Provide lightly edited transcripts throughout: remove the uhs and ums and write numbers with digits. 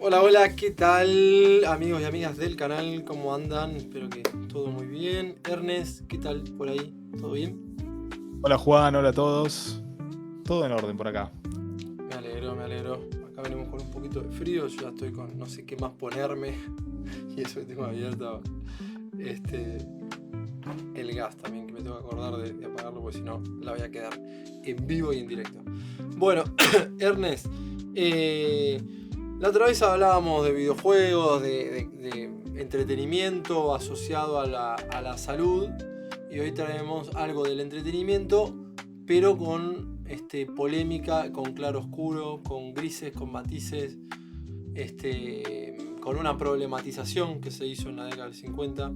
Hola, hola, ¿qué tal amigos y amigas del canal? ¿Cómo andan? Espero que todo muy bien. Ernest, ¿qué tal por ahí? ¿Todo bien? Hola Juan, hola a todos. Todo en orden por acá. Me alegro, me alegro. Acá venimos con un poquito de frío, yo ya estoy con no sé qué más ponerme y eso que tengo abierto este, el gas también, que me tengo que acordar de apagarlo porque si no la voy a quedar en vivo y en directo. Bueno, Ernest, la otra vez hablábamos de videojuegos, de entretenimiento asociado a la salud y hoy traemos algo del entretenimiento pero con polémica, con claro oscuro, con grises, con matices, con una problematización que se hizo en la década del 50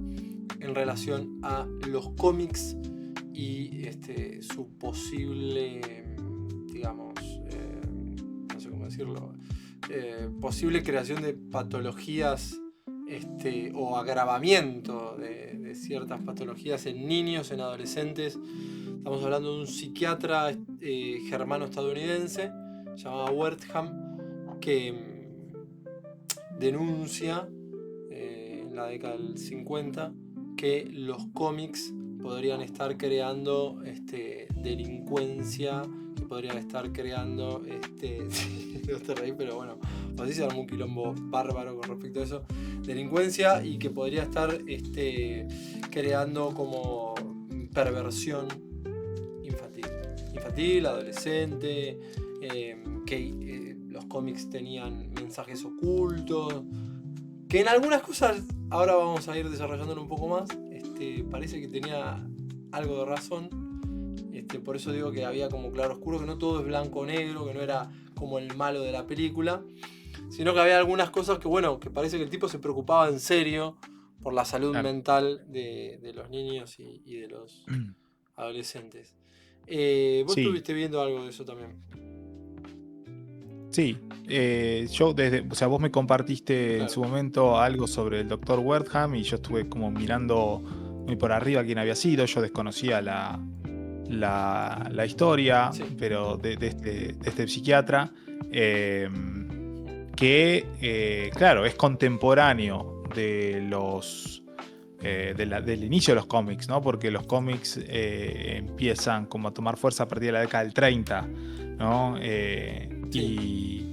en relación a los cómics y su posible, digamos, no sé cómo decirlo, posible creación de patologías o agravamiento de ciertas patologías en niños, en adolescentes. Estamos hablando de un psiquiatra germano-estadounidense llamado Wertham que denuncia en la década del 50 que los cómics podrían estar creando delincuencia, que podrían estar creando, no te reí, pero bueno, así se armó un quilombo bárbaro con respecto a eso, delincuencia y que podría estar creando como perversión infantil, adolescente, que los cómics tenían mensajes ocultos, que en algunas cosas ahora vamos a ir desarrollándolo un poco más, parece que tenía algo de razón, por eso digo que había como claro oscuro, que no todo es blanco o negro, que no era como el malo de la película, sino que había algunas cosas que bueno, que parece que el tipo se preocupaba en serio por la salud Claro. mental de los niños y de los adolescentes. Vos Sí, estuviste viendo algo de eso también. sí. Yo o sea, vos me compartiste en Claro. su momento algo sobre el doctor Wertham y yo estuve como mirando muy por arriba quién había sido. Yo desconocía la historia, Sí. pero de este psiquiatra, eh, que, claro, es contemporáneo del inicio de los cómics, ¿no? Porque los cómics empiezan como a tomar fuerza a partir de la década del 30, ¿no? Sí.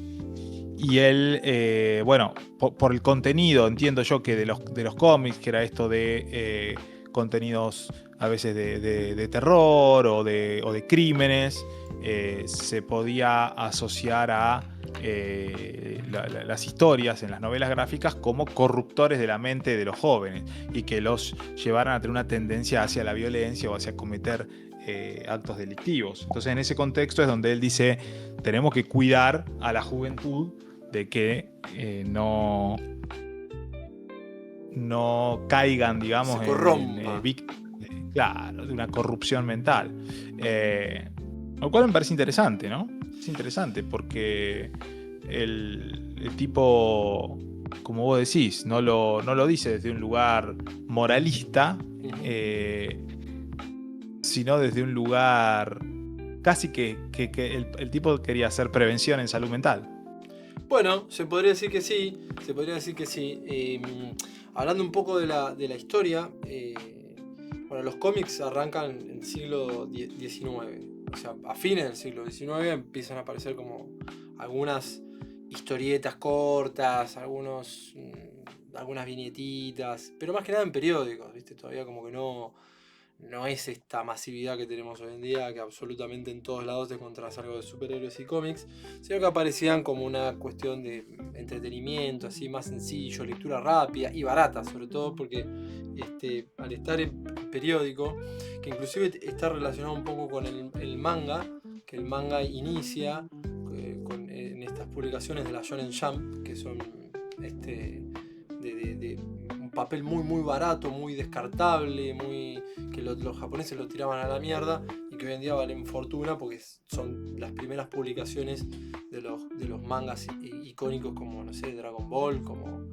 Y él, bueno, por el contenido, entiendo yo que de los cómics, que era esto de contenidos a veces de terror o de crímenes, se podía asociar a las historias en las novelas gráficas como corruptores de la mente de los jóvenes y que los llevaran a tener una tendencia hacia la violencia o hacia cometer actos delictivos. Entonces, en ese contexto es donde él dice, tenemos que cuidar a la juventud de que no caigan, Se digamos, corrompa. víctimas, claro, de una corrupción mental. Lo cual me parece interesante, ¿no? Es interesante porque el tipo, como vos decís, no lo dice desde un lugar moralista, eh, sino desde un lugar casi que el tipo quería hacer prevención en salud mental. Bueno, se podría decir que sí. Se podría decir que sí. Hablando un poco de la historia, bueno, los cómics arrancan en el siglo XIX. O sea, a fines del siglo XIX empiezan a aparecer como algunas historietas cortas, algunas viñetitas, pero más que nada en periódicos, ¿viste? Todavía como que no es esta masividad que tenemos hoy en día, que absolutamente en todos lados te encontrás algo de superhéroes y cómics, sino que aparecían como una cuestión de entretenimiento, así más sencillo, lectura rápida y barata, sobre todo porque al estar en periódico, que inclusive está relacionado un poco con el manga, que el manga inicia en estas publicaciones de la Shonen Jump, que son de un papel muy muy barato, muy descartable, que los japoneses lo tiraban a la mierda y que hoy en día valen fortuna porque son las primeras publicaciones de los mangas icónicos como, no sé, Dragon Ball, como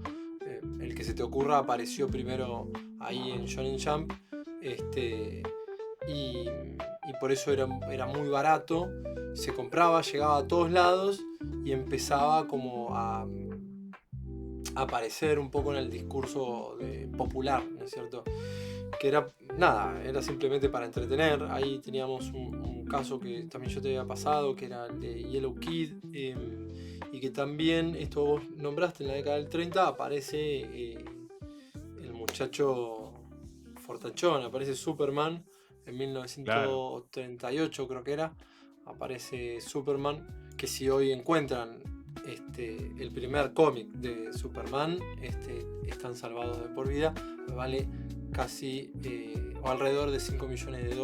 el que se te ocurra apareció primero ahí en Shonen Jump, y, y por eso era muy barato, se compraba, llegaba a todos lados y empezaba como aparecer un poco en el discurso popular, ¿no es cierto? Que era simplemente para entretener. Ahí teníamos un caso que también yo te había pasado, que era el de Yellow Kid, y que también, esto vos nombraste, en la década del 30 aparece el muchacho fortachón, aparece Superman en 1938, creo que era, aparece Superman, que si hoy encuentran el primer cómic de Superman, están salvados de por vida, vale casi o alrededor de $5 millones.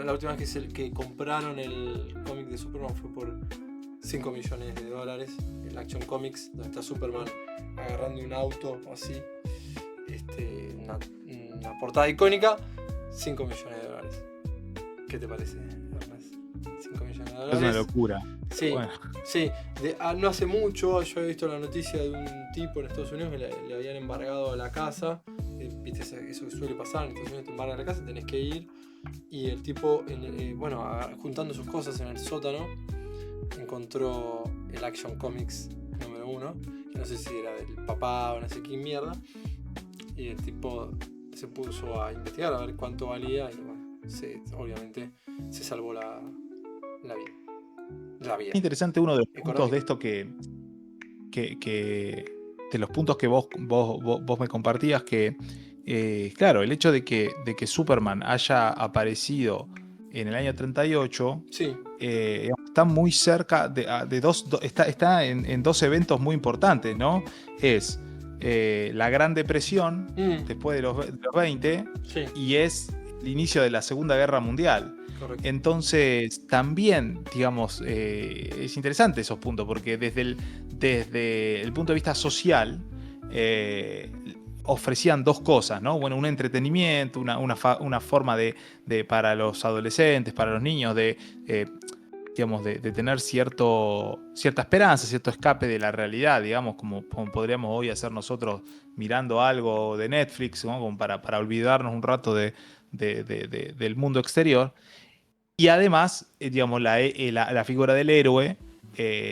La última vez que compraron el cómic de Superman fue por $5 millones. El Action Comics, donde está Superman agarrando un auto así, una portada icónica, $5 millones. ¿Qué te parece, Ernest? $5 millones. Es una locura. Sí, bueno. Sí. No hace mucho yo había visto la noticia de un tipo en Estados Unidos que le habían embargado la casa. Viste eso que suele pasar, en Estados Unidos te embargan la casa, tenés que ir. Y el tipo, juntando sus cosas en el sótano, encontró el Action Comics número 1. No sé si era del papá o no sé qué mierda. Y el tipo se puso a investigar a ver cuánto valía. Y bueno, obviamente se salvó la vida. Es interesante uno de los puntos de esto que de los puntos que vos me compartías, que claro, el hecho de que Superman haya aparecido en el año 38, sí. Está muy cerca de está en dos eventos muy importantes, ¿no? Es la Gran Depresión, después de los 20, sí, y es el inicio de la Segunda Guerra Mundial. Correcto. Entonces, también, digamos, es interesante esos puntos, porque desde el punto de vista social, ofrecían dos cosas, ¿no? Bueno, un entretenimiento, una forma de para los adolescentes, para los niños, digamos, de tener cierta esperanza, cierto escape de la realidad, digamos, como podríamos hoy hacer nosotros mirando algo de Netflix, ¿no? Como para olvidarnos un rato del mundo exterior. Y además, digamos, la figura del héroe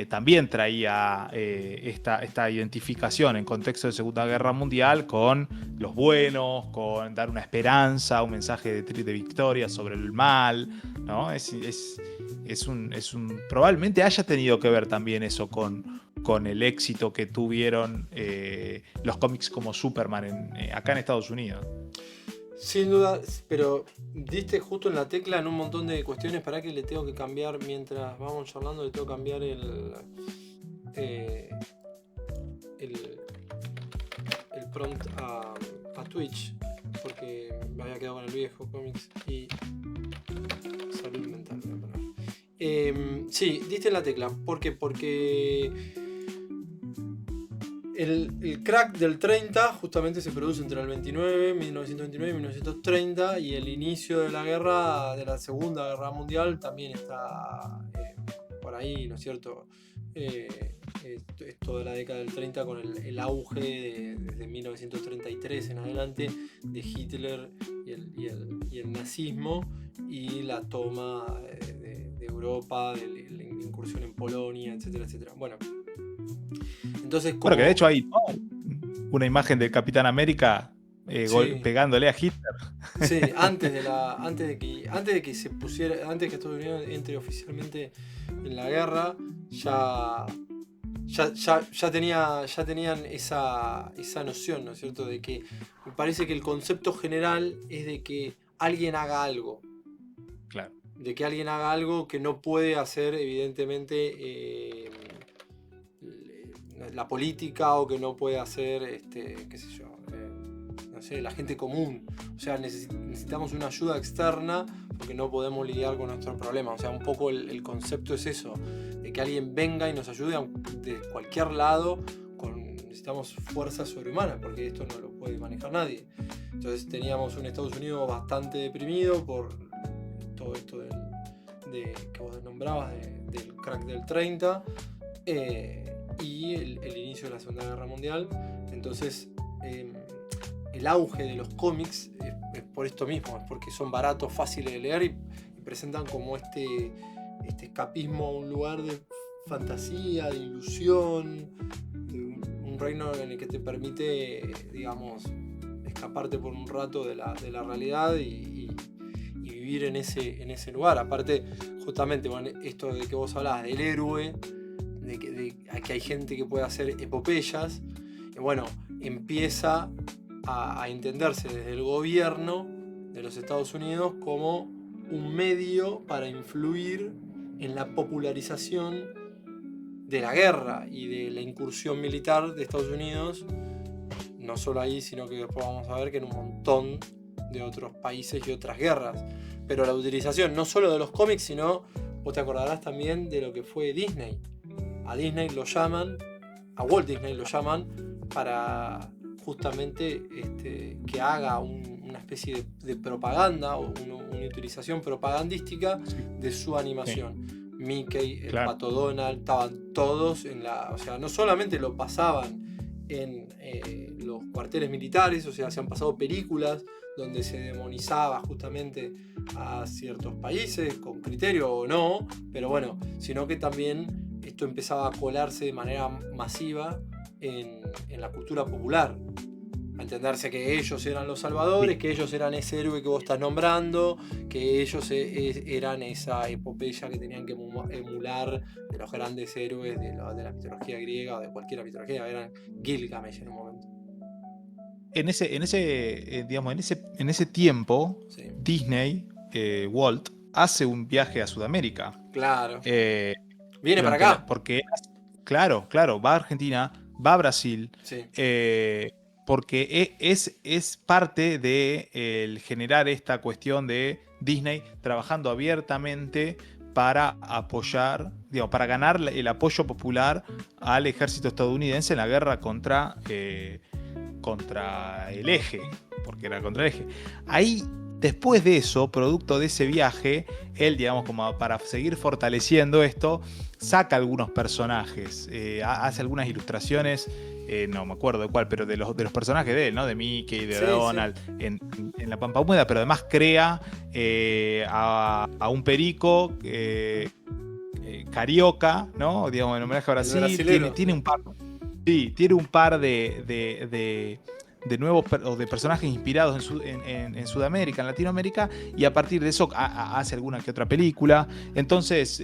también traía esta identificación en contexto de Segunda Guerra Mundial con los buenos, con dar una esperanza, un mensaje de victoria sobre el mal, ¿no? Probablemente haya tenido que ver también eso con el éxito que tuvieron los cómics como Superman acá en Estados Unidos. Sin duda, pero diste justo en la tecla en un montón de cuestiones. Para que le tengo que cambiar, mientras vamos charlando, le tengo que cambiar el prompt a Twitch, porque me había quedado con el viejo cómics y salud mental. Sí, diste en la tecla. ¿Por qué? Porque el crack del 30 justamente se produce entre el 1929 y 1930, y el inicio de de la Segunda Guerra Mundial también está por ahí, ¿no es cierto? Es toda la década del 30 con el auge desde 1933 en adelante de Hitler y el nazismo, y la toma de Europa, de la incursión en Polonia, etcétera, etcétera. Bueno, entonces, bueno, que de hecho hay una imagen del Capitán América sí, pegándole a Hitler. Sí, antes de que se pusiera, antes que Estados Unidos entre oficialmente en la guerra, ya tenían esa noción, ¿no es cierto? De que me parece que el concepto general es de que alguien haga algo. Claro. De que alguien haga algo que no puede hacer, evidentemente, la política, o que no puede hacer, qué sé yo, no sé, la gente común. O sea, necesitamos una ayuda externa porque no podemos lidiar con nuestros problemas. O sea, un poco el concepto es eso, de que alguien venga y nos ayude de cualquier lado. Necesitamos fuerza sobrehumana, porque esto no lo puede manejar nadie. Entonces teníamos un Estados Unidos bastante deprimido por todo esto que vos nombrabas, del crack del 30, y el inicio de la Segunda Guerra Mundial. Entonces el auge de los cómics es por esto mismo, es porque son baratos, fáciles de leer, y presentan como este escapismo a un lugar de fantasía, de ilusión, de un reino en el que te permite, digamos, escaparte por un rato de la realidad y vivir en ese lugar. Aparte, justamente, bueno, esto de que vos hablabas del héroe, de que hay gente que puede hacer epopeyas, bueno, empieza a entenderse desde el gobierno de los Estados Unidos como un medio para influir en la popularización de la guerra y de la incursión militar de Estados Unidos, no solo ahí, sino que después vamos a ver que en un montón de otros países y otras guerras. Pero la utilización no solo de los cómics, sino, vos te acordarás también de lo que fue Disney. A Disney lo llaman, a Walt Disney lo llaman para justamente que haga una especie de propaganda o una utilización propagandística de su animación. Sí. Mickey, el Pato Donald, estaban todos o sea, no solamente lo pasaban en los cuarteles militares, o sea, se han pasado películas donde se demonizaba justamente a ciertos países, con criterio o no, pero bueno, sino que también esto empezaba a colarse de manera masiva en la cultura popular. A entenderse que ellos eran los salvadores, que ellos eran ese héroe que vos estás nombrando, que ellos eran esa epopeya que tenían que emular de los grandes héroes de la mitología griega o de cualquier mitología. Eran Gilgamesh en un momento. En ese tiempo, sí. Disney, Walt, hace un viaje a Sudamérica. Claro. Viene para acá. Porque, claro, va a Argentina, va a Brasil. Sí. Porque es parte de generar esta cuestión de Disney trabajando abiertamente para apoyar, para ganar el apoyo popular al ejército estadounidense en la guerra contra el eje, porque era contra el eje. Ahí, después de eso, producto de ese viaje, él, digamos, como para seguir fortaleciendo esto, saca algunos personajes, hace algunas ilustraciones, no me acuerdo de cuál, pero de los personajes de él, ¿no? De Mickey, de Donald, sí. En la Pampa Húmeda, pero además crea a un perico carioca, ¿no? Digamos, en homenaje a Brasil. Tiene un par. Sí, tiene un par de nuevos o de personajes inspirados en Sudamérica, en Latinoamérica, y a partir de eso hace alguna que otra película. Entonces,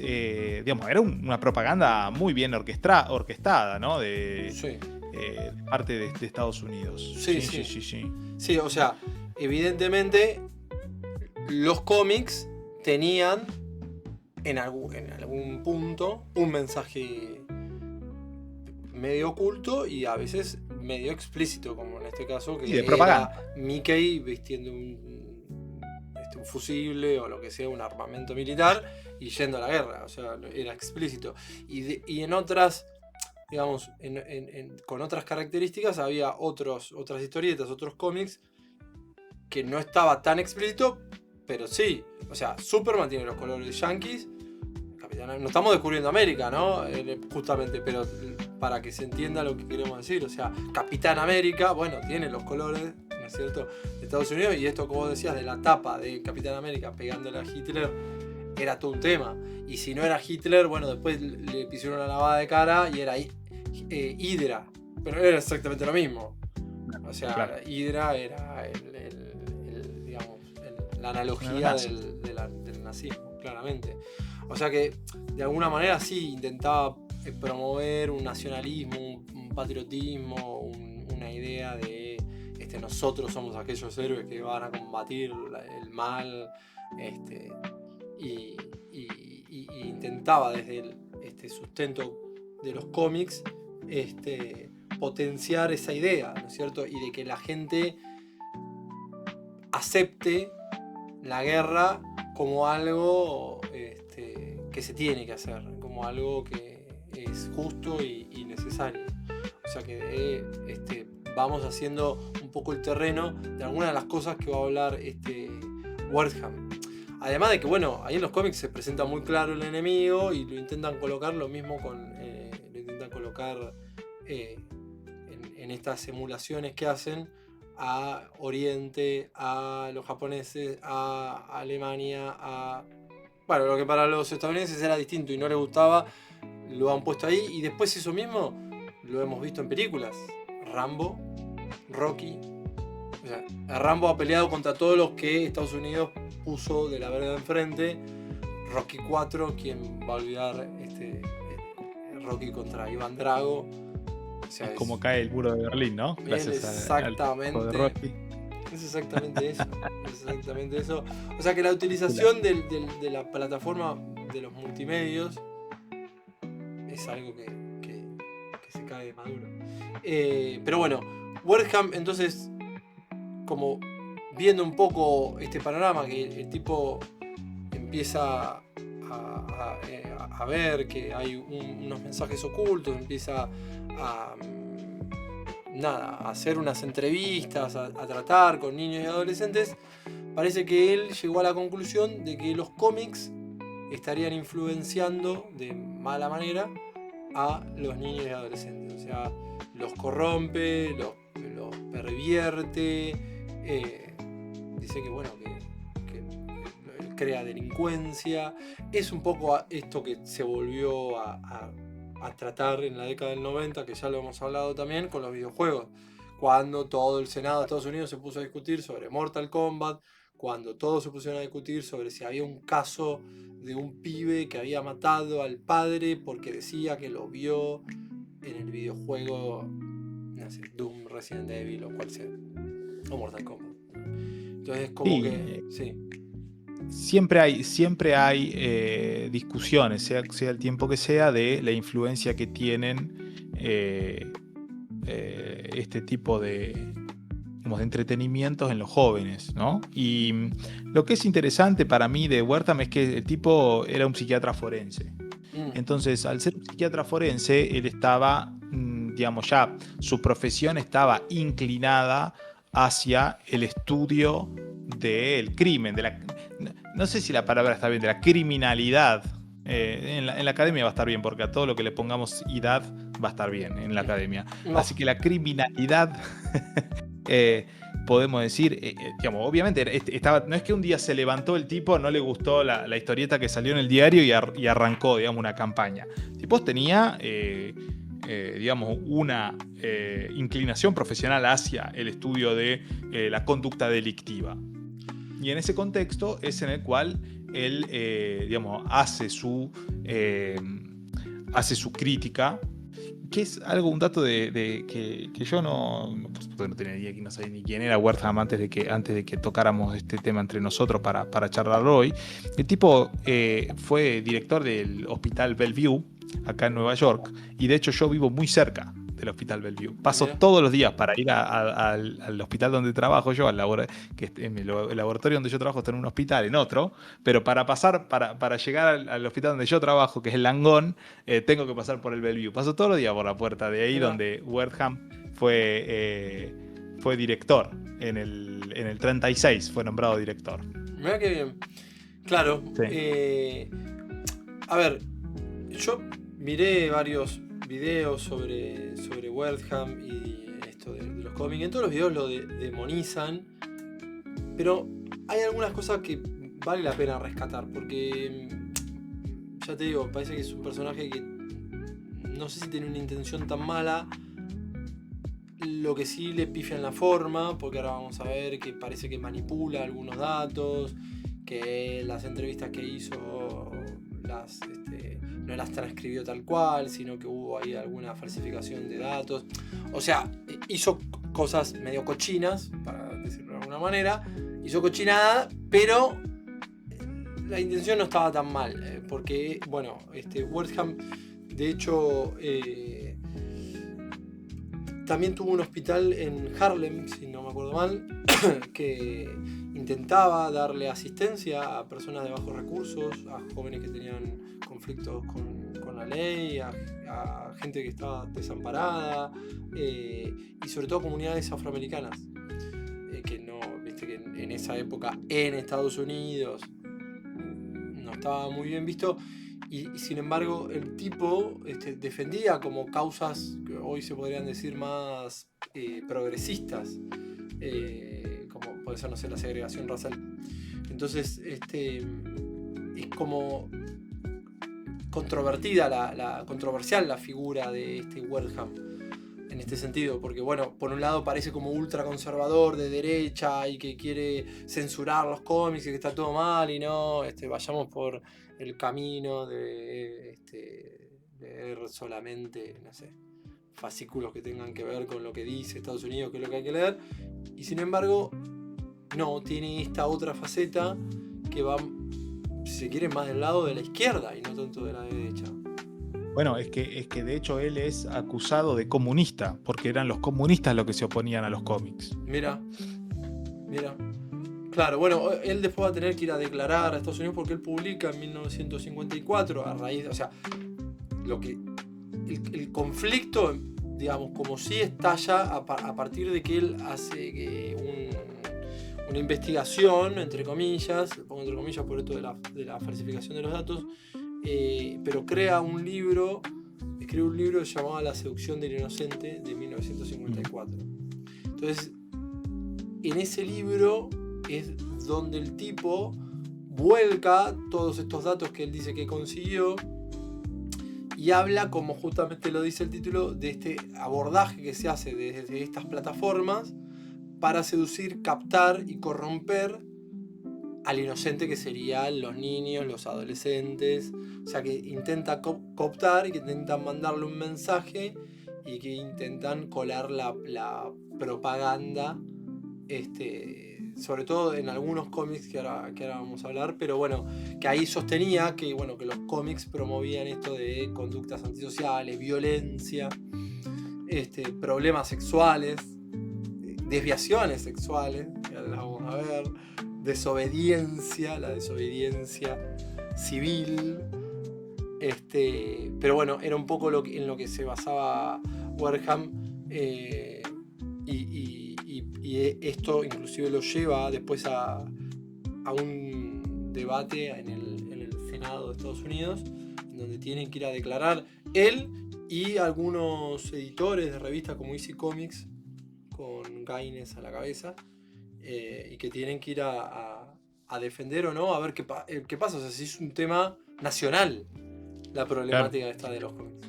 digamos, era una propaganda muy bien orquestada, ¿no? De parte de Estados Unidos. Sí. Sí, o sea, evidentemente los cómics tenían en algún punto un mensaje medio oculto y a veces medio explícito, como en este caso, que de propaganda. Mickey vistiendo un fusible o lo que sea, un armamento militar, y yendo a la guerra. O sea, era explícito. Y en otras, digamos, con otras características, había otras historietas, otros cómics que no estaba tan explícito, pero sí. O sea, Superman tiene los colores yankees. No estamos descubriendo América, ¿no? Justamente, pero para que se entienda lo que queremos decir. O sea, Capitán América, bueno, tiene los colores, ¿no es cierto?, de Estados Unidos. Y esto, como vos decías, de la tapa de Capitán América pegándole a Hitler, era todo un tema. Y si no era Hitler, bueno, después le pusieron una lavada de cara y era Hydra. Pero era exactamente lo mismo. O sea, claro. Hydra era la analogía del nazismo, claramente. O sea que, de alguna manera, sí intentaba promover un nacionalismo, un patriotismo, una idea de nosotros somos aquellos héroes que van a combatir el mal, y intentaba desde el sustento de los cómics potenciar esa idea, ¿no es cierto? Y de que la gente acepte la guerra como algo que se tiene que hacer, como algo que es justo y necesario. O sea que vamos haciendo un poco el terreno de algunas de las cosas que va a hablar Wertham. Además de que, bueno, ahí en los cómics se presenta muy claro el enemigo y lo intentan colocar lo mismo en estas emulaciones que hacen a Oriente, a los japoneses, a Alemania, bueno, lo que para los estadounidenses era distinto y no les gustaba, lo han puesto ahí, y después eso mismo lo hemos visto en películas. Rambo, Rocky. O sea, Rambo ha peleado contra todos los que Estados Unidos puso de la vereda enfrente. Rocky 4, ¿quién va a olvidar Rocky contra Iván Drago? O sea, es como cae el muro de Berlín, ¿no? Gracias exactamente, al de Rocky. Es exactamente eso. O sea que la utilización de la plataforma de los multimedios es algo que se cae de maduro. Pero bueno, Wertham, entonces, como viendo un poco este panorama, que el tipo empieza a ver que hay unos mensajes ocultos, empieza a hacer unas entrevistas, a tratar con niños y adolescentes, parece que él llegó a la conclusión de que los cómics estarían influenciando de mala manera a los niños y adolescentes. O sea, los corrompe, los pervierte, dice que bueno, que crea delincuencia. Es un poco esto que se volvió a tratar en la década del 90, que ya lo hemos hablado también, con los videojuegos. Cuando todo el Senado de Estados Unidos se puso a discutir sobre Mortal Kombat, cuando todos se pusieron a discutir sobre si había un caso de un pibe que había matado al padre porque decía que lo vio en el videojuego, no sé, Doom, Resident Evil o cual sea, o Mortal Kombat. Entonces como sí, que sí. Siempre hay discusiones, sea el tiempo que sea, de la influencia que tienen este tipo de entretenimientos en los jóvenes, ¿no? Y lo que es interesante para mí de Wertham es que el tipo era un psiquiatra forense. Entonces, al ser un psiquiatra forense, él estaba, digamos, ya su profesión estaba inclinada hacia el estudio del crimen, no sé si la palabra está bien, de la criminalidad. En la academia va a estar bien, porque a todo lo que le pongamos idad va a estar bien en la academia. No. Así que la criminalidad, podemos decir, digamos, obviamente, no es que un día se levantó el tipo, no le gustó la historieta que salió en el diario y arrancó, digamos, una campaña. El tipo tenía, digamos, una inclinación profesional hacia el estudio de la conducta delictiva. Y en ese contexto es en el cual él, digamos, hace su crítica, que es un dato que yo no tenía idea, no sabía ni quién era Wertham antes de que tocáramos este tema entre nosotros para charlarlo hoy. El tipo fue director del Hospital Bellevue, acá en Nueva York, y de hecho yo vivo muy cerca del Hospital Bellevue. Paso todos los días para ir al hospital donde trabajo yo, el laboratorio donde yo trabajo está en un hospital, en otro, pero para llegar al hospital donde yo trabajo, que es el Langón, tengo que pasar por el Bellevue. Paso todos los días por la puerta de ahí donde Wertham fue director. En el 36 fue nombrado director. Mirá qué bien. Claro. Sí. A ver, yo miré varios videos sobre Wertham y esto de los cómics. En todos los videos lo demonizan, pero hay algunas cosas que vale la pena rescatar, porque ya te digo, parece que es un personaje que no sé si tiene una intención tan mala. Lo que sí le pifia en la forma, porque ahora vamos a ver que parece que manipula algunos datos, que las entrevistas que hizo no las transcribió tal cual, sino que hubo ahí alguna falsificación de datos. O sea, hizo cosas medio cochinas, para decirlo de alguna manera. Hizo cochinada, pero la intención no estaba tan mal. Porque, bueno, Wertham, de hecho, también tuvo un hospital en Harlem, si no me acuerdo mal, que intentaba darle asistencia a personas de bajos recursos, a jóvenes que tenían conflictos con la ley, a gente que estaba desamparada, y sobre todo comunidades afroamericanas, que no, viste que en esa época en Estados Unidos no estaba muy bien visto, y sin embargo el tipo defendía como causas que hoy se podrían decir más progresistas, como puede ser, no sé, la segregación racial. Entonces es como controvertida, controversial la figura de este Wertham en este sentido, porque bueno, por un lado parece como ultraconservador de derecha y que quiere censurar los cómics y que está todo mal y no, vayamos por el camino de leer solamente, no sé, fascículos que tengan que ver con lo que dice Estados Unidos, que es lo que hay que leer, y sin embargo no, tiene esta otra faceta que va, si se quiere, más del lado de la izquierda y no tanto de la derecha. Bueno, es que de hecho él es acusado de comunista, porque eran los comunistas los que se oponían a los cómics. Mira. Claro, bueno, él después va a tener que ir a declarar a Estados Unidos porque él publica en 1954 a raíz de, o sea, el conflicto, digamos, como si estalla a partir de que él hace una investigación, entre comillas, pongo entre comillas por esto de la falsificación de los datos, pero escribe un libro llamado La seducción del inocente de 1954. Entonces, en ese libro es donde el tipo vuelca todos estos datos que él dice que consiguió y habla, como justamente lo dice el título, de este abordaje que se hace desde estas plataformas para seducir, captar y corromper al inocente, que serían los niños, los adolescentes. O sea, que intenta cooptar y que intentan mandarle un mensaje y que intentan colar la propaganda, sobre todo en algunos cómics que ahora vamos a hablar, pero bueno, que ahí sostenía que los cómics promovían esto de conductas antisociales, violencia, problemas sexuales, desviaciones sexuales, que ahora las vamos a ver, la desobediencia civil, pero bueno, era un poco en lo que se basaba Wertham, y esto inclusive lo lleva después a un debate en el Senado de Estados Unidos, donde tienen que ir a declarar él y algunos editores de revistas como Easy Comics, con Gaines a la cabeza, y que tienen que ir a defender o no, a ver qué pasa. O sea, si es un tema nacional la problemática esta de los cómics.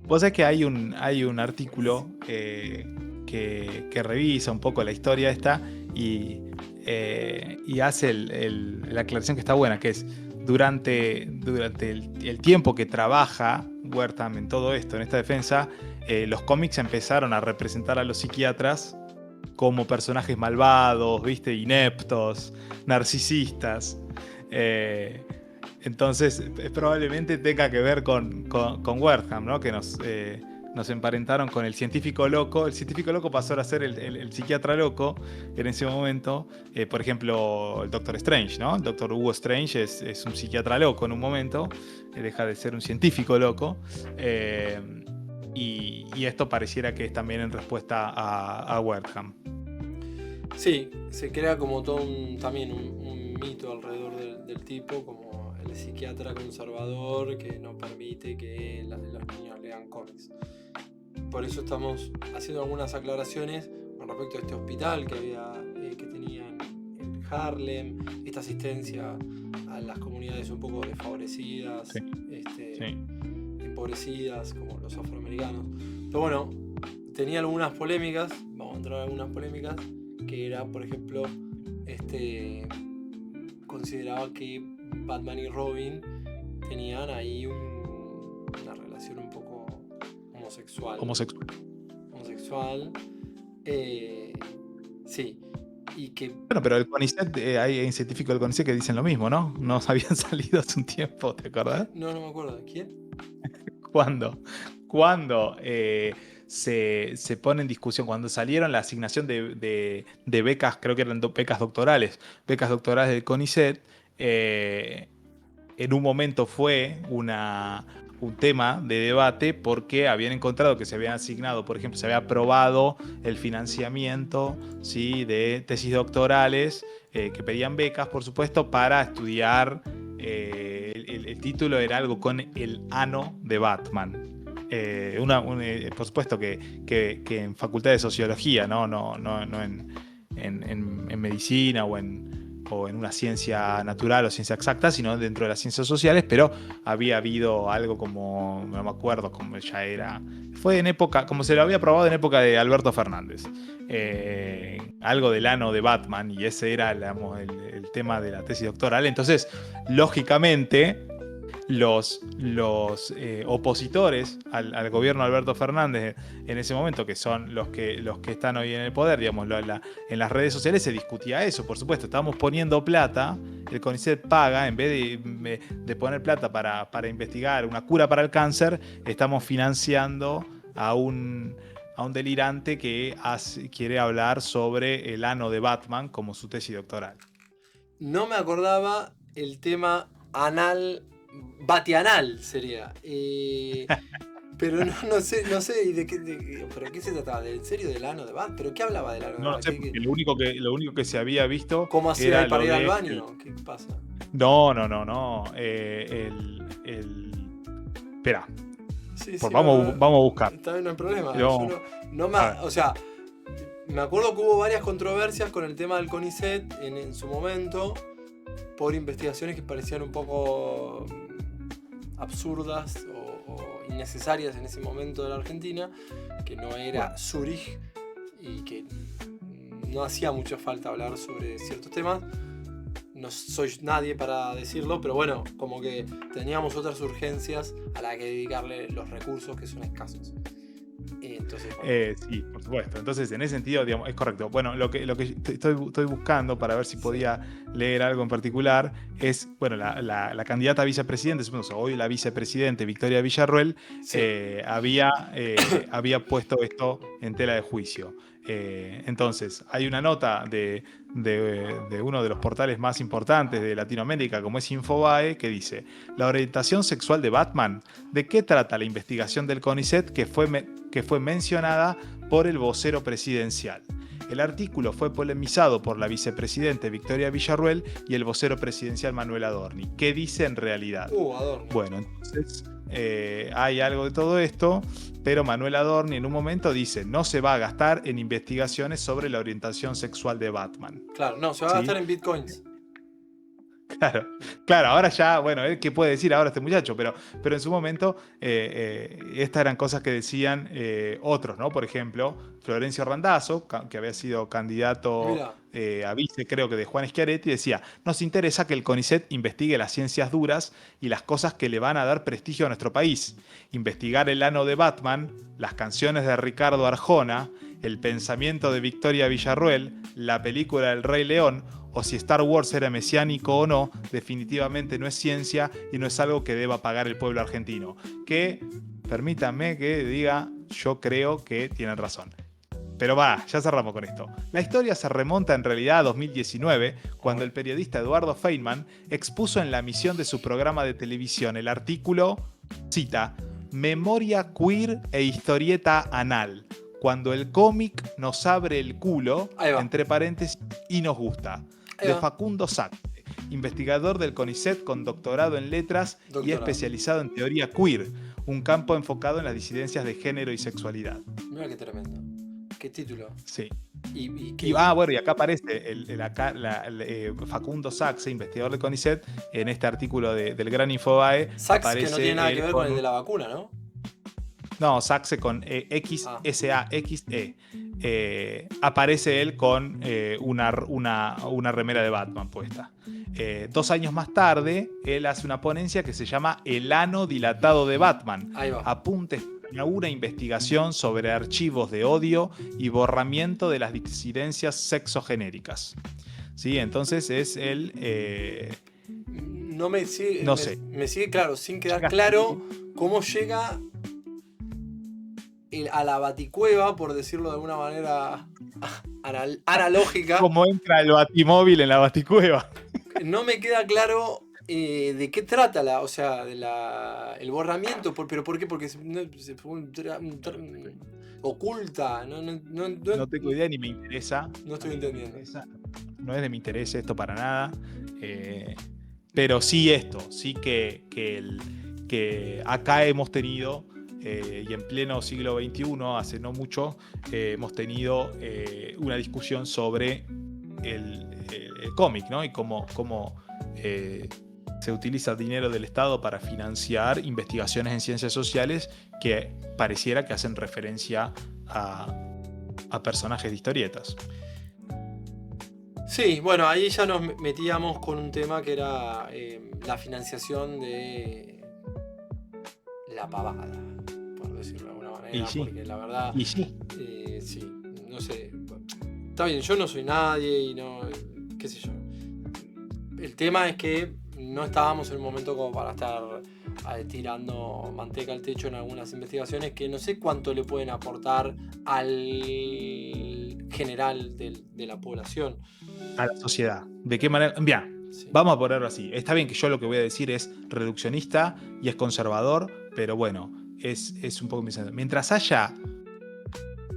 Vos sabés que hay un artículo que revisa un poco la historia esta y hace la aclaración que está buena, que es durante el tiempo que trabaja Wertham en todo esto, en esta defensa, los cómics empezaron a representar a los psiquiatras como personajes malvados, ¿viste? Ineptos, narcisistas. Entonces probablemente tenga que ver con Wertham, ¿no? Que nos emparentaron con el científico loco. El científico loco pasó a ser el psiquiatra loco en ese momento. Por ejemplo, el Doctor Strange, ¿no? El Doctor Hugo Strange es un psiquiatra loco en un momento. Deja de ser un científico loco. Y esto pareciera que es también en respuesta a Wertham. Sí, se crea como todo también un mito alrededor del tipo, como el psiquiatra conservador que no permite que los niños lean cómics. Por eso estamos haciendo algunas aclaraciones con respecto a este hospital que tenía en Harlem, esta asistencia a las comunidades un poco desfavorecidas, sí. empobrecidas, como los afroamericanos. Pero bueno, tenía algunas polémicas, vamos a entrar en algunas polémicas, que era, por ejemplo, consideraba que Batman y Robin tenían ahí una relación un poco homosexual. Sí. Y que... Bueno, pero el CONICET, hay científicos del CONICET que dicen lo mismo, ¿no? No habían salido hace un tiempo, ¿te acordás? No me acuerdo. ¿Quién? ¿Cuándo? Se pone en discusión, cuando salieron la asignación de becas, creo que eran becas doctorales del CONICET, en un momento fue un tema de debate porque habían encontrado que se había asignado, por ejemplo, se había aprobado el financiamiento, ¿sí?, de tesis doctorales que pedían becas, por supuesto, para estudiar. El título era algo con el ano de Batman. Por supuesto que en facultad de sociología, no en medicina o en o en una ciencia natural o ciencia exacta, sino dentro de las ciencias sociales, pero había habido algo como, no me acuerdo cómo ya era, fue en época, como se lo había probado en época de Alberto Fernández, algo del ano de Batman, y ese era, digamos, el tema de la tesis doctoral. Entonces, lógicamente, los opositores al gobierno de Alberto Fernández en ese momento, que son los que están hoy en el poder, digamos, en las redes sociales se discutía eso, por supuesto, estábamos poniendo plata, el CONICET paga, en vez de poner plata para investigar una cura para el cáncer, estamos financiando a un delirante que quiere hablar sobre el ano de Batman como su tesis doctoral. No me acordaba el tema anal, batianal sería. Pero no sé, ¿pero qué se trataba? ¿En serio del ano de Batman? ¿Pero qué hablaba del ano de No Batman? sé, porque lo único que se había visto. ¿Cómo hacía era él para ir al de baño? ¿Qué pasa? No. Espera. Sí, Vamos a buscar. Está bien, no hay problema. Pero, O sea, me acuerdo que hubo varias controversias con el tema del CONICET en su momento por investigaciones que parecían un poco absurdas o innecesarias en ese momento de la Argentina, que no era Zurich y que no hacía mucha falta hablar sobre ciertos temas. No soy nadie para decirlo, pero bueno, como que teníamos otras urgencias a las que dedicarle los recursos que son escasos. Entonces, bueno. sí, por supuesto. Entonces, en ese sentido, digamos, es correcto. Bueno, lo que estoy buscando para ver si podía leer algo en particular es, bueno, la candidata a vicepresidente, hoy la vicepresidente Victoria Villarruel, había puesto esto en tela de juicio. Entonces, hay una nota de uno de los portales más importantes de Latinoamérica, como es Infobae, que dice: la orientación sexual de Batman, ¿de qué trata la investigación del CONICET que fue mencionada por el vocero presidencial? El artículo fue polemizado por la vicepresidente Victoria Villarruel y el vocero presidencial Manuel Adorni. ¿Qué dice en realidad? Adorni. Bueno, entonces hay algo de todo esto, pero Manuel Adorni en un momento dice: no se va a gastar en investigaciones sobre la orientación sexual de Batman. Claro, no, se va a gastar en bitcoins. Claro, ahora ya, bueno, ¿qué puede decir ahora este muchacho? Pero en su momento estas eran cosas que decían otros, ¿no? Por ejemplo, Florencio Randazzo, que había sido candidato a vice, creo que de Juan Schiaretti, decía: nos interesa que el CONICET investigue las ciencias duras y las cosas que le van a dar prestigio a nuestro país. Investigar el ano de Batman, las canciones de Ricardo Arjona, el pensamiento de Victoria Villarruel, la película del Rey León, o si Star Wars era mesiánico o no, definitivamente no es ciencia y no es algo que deba pagar el pueblo argentino. Que, permítanme que diga, yo creo que tienen razón. Pero ya cerramos con esto. La historia se remonta en realidad a 2019, cuando el periodista Eduardo Feynman expuso en la emisión de su programa de televisión el artículo, cita, Memoria queer e historieta anal, cuando el cómic nos abre el culo, entre paréntesis, y nos gusta, de Facundo Saxe, investigador del CONICET con doctorado en letras y especializado en teoría queer, un campo enfocado en las disidencias de género y sexualidad. Mira qué tremendo. ¿Qué título? Sí. Y acá aparece Facundo Saxe, investigador del CONICET, en este artículo del Gran Infobae. Saxe, que no tiene nada que ver con el de la vacuna, ¿no? No, Saxe con X-S-A-X-E. Aparece él con una remera de Batman puesta. 2 años más tarde, él hace una ponencia que se llama El ano dilatado de Batman. Apuntes a una investigación sobre archivos de odio y borramiento de las disidencias sexogenéricas. ¿Sí? Entonces es él... no me sigue, no sé. Me sigue claro, sin quedar claro cómo llega a la baticueva, por decirlo de alguna manera analógica. ¿Cómo entra el batimóvil en la baticueva? No me queda claro de qué trata el borramiento, pero ¿por qué? Porque se oculta. No tengo idea ni me interesa. No estoy entendiendo. No es de mi interés esto para nada. Pero sí sí que acá hemos tenido, y en pleno siglo XXI, hace no mucho, hemos tenido una discusión sobre el cómic, ¿no? Y cómo se utiliza dinero del Estado para financiar investigaciones en ciencias sociales que pareciera que hacen referencia a personajes de historietas. Sí, bueno, ahí ya nos metíamos con un tema que era la financiación de la pavada, por decirlo de alguna manera, Y sí. porque la verdad, Y sí. sí, no sé, está bien, yo no soy nadie y no, qué sé yo. El tema es que no estábamos en un momento como para estar tirando manteca al techo en algunas investigaciones que no sé cuánto le pueden aportar al general de la población. A la sociedad. ¿De qué manera? Bien, Sí. vamos a ponerlo así. Está bien que yo lo que voy a decir es reduccionista y es conservador, pero bueno, es un poco mi sensación. Mientras haya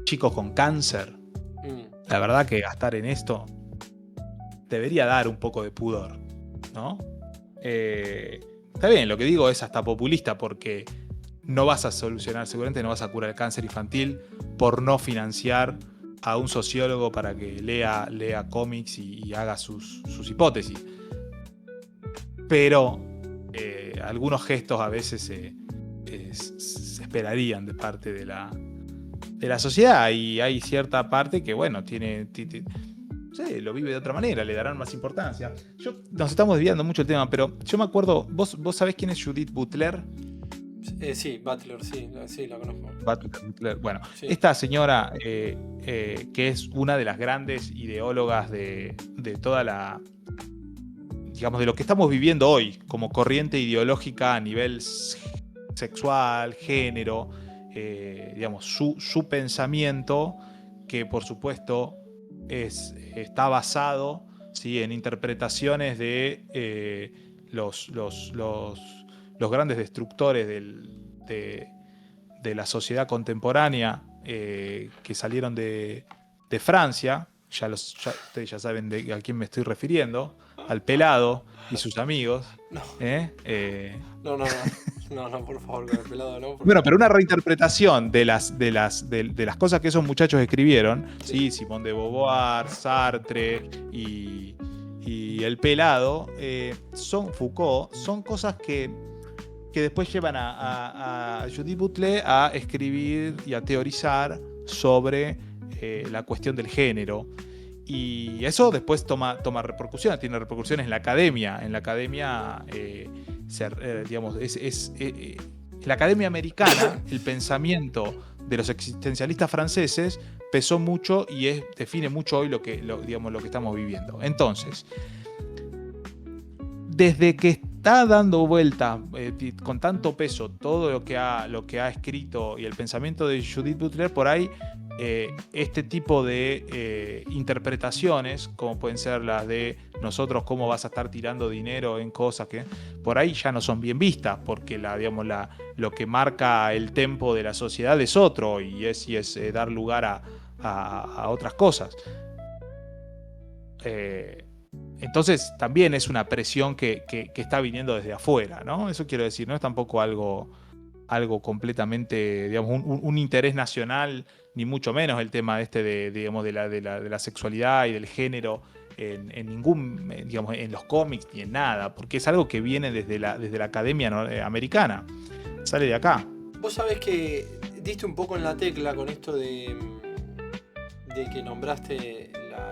chicos con cáncer, la verdad que gastar en esto debería dar un poco de pudor, ¿no? Está bien, lo que digo es hasta populista porque no vas a solucionar, seguramente no vas a curar el cáncer infantil por no financiar a un sociólogo para que lea cómics y haga sus hipótesis. Pero algunos gestos a veces se esperarían de parte de la sociedad, y hay cierta parte que, bueno, no sé, lo vive de otra manera, le darán más importancia. Nos estamos desviando mucho el tema, pero yo me acuerdo, ¿vos sabés quién es Judith Butler? Sí, Butler, sí, la conozco. Butler, bueno, Sí. esta señora que es una de las grandes ideólogas de toda la, digamos, de lo que estamos viviendo hoy como corriente ideológica a nivel sexual, género, digamos, su pensamiento, que por supuesto está basado, ¿sí?, en interpretaciones de los grandes destructores de la sociedad contemporánea, que salieron de Francia. Ustedes ya saben a quién me estoy refiriendo, al Pelado y sus amigos. No. No, por favor, con el Pelado no. Bueno, pero una reinterpretación de las cosas que esos muchachos escribieron, sí. Simone de Beauvoir, Sartre y el Pelado, Foucault, son cosas que después llevan a Judith Butler a escribir y a teorizar sobre la cuestión del género. Y eso después toma repercusiones, tiene repercusiones en la academia. En la academia, digamos, en la academia americana, el pensamiento de los existencialistas franceses pesó mucho y define mucho hoy lo que estamos viviendo. Entonces, desde que está dando vuelta con tanto peso todo lo que ha escrito y el pensamiento de Judith Butler, por ahí este tipo de interpretaciones, como pueden ser las de nosotros, cómo vas a estar tirando dinero en cosas que por ahí ya no son bien vistas, porque lo que marca el tempo de la sociedad es otro, y es dar lugar a otras cosas. Entonces también es una presión que está viniendo desde afuera, ¿no? Eso quiero decir, no es tampoco algo completamente, digamos, un interés nacional, ni mucho menos el tema de la sexualidad y del género en ningún, digamos, en los cómics ni en nada, porque es algo que viene desde la academia americana, sale de acá. Vos sabés que diste un poco en la tecla con esto de que nombraste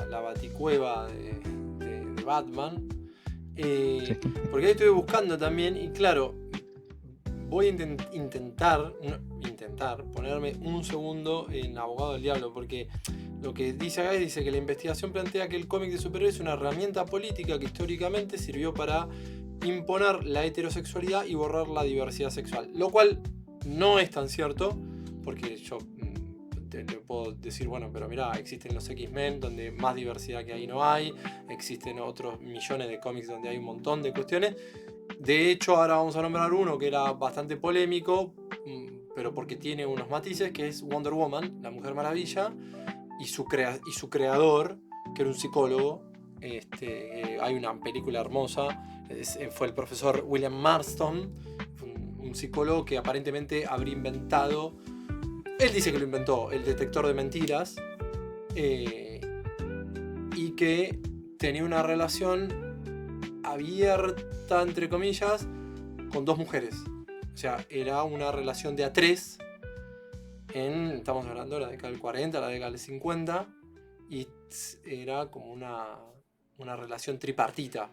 la baticueva de Batman, porque ahí estuve buscando también, y claro, voy a intentar ponerme un segundo en abogado del diablo, porque lo que dice acá dice que la investigación plantea que el cómic de superhéroes es una herramienta política que históricamente sirvió para imponer la heterosexualidad y borrar la diversidad sexual, lo cual no es tan cierto, porque yo le puedo decir, bueno, pero mirá, existen los X-Men donde más diversidad que ahí no hay, existen otros millones de cómics donde hay un montón de cuestiones. De hecho, ahora vamos a nombrar uno que era bastante polémico, pero porque tiene unos matices, que es Wonder Woman, la Mujer Maravilla, y su creador, que era un psicólogo. Hay una película hermosa, fue el profesor William Marston, un psicólogo que aparentemente habría inventado, él dice que lo inventó, el detector de mentiras, y que tenía una relación abierta, entre comillas, con 2 mujeres. O sea, era una relación de A3 estamos hablando de la década del 40, la década del 50, y era como una relación tripartita.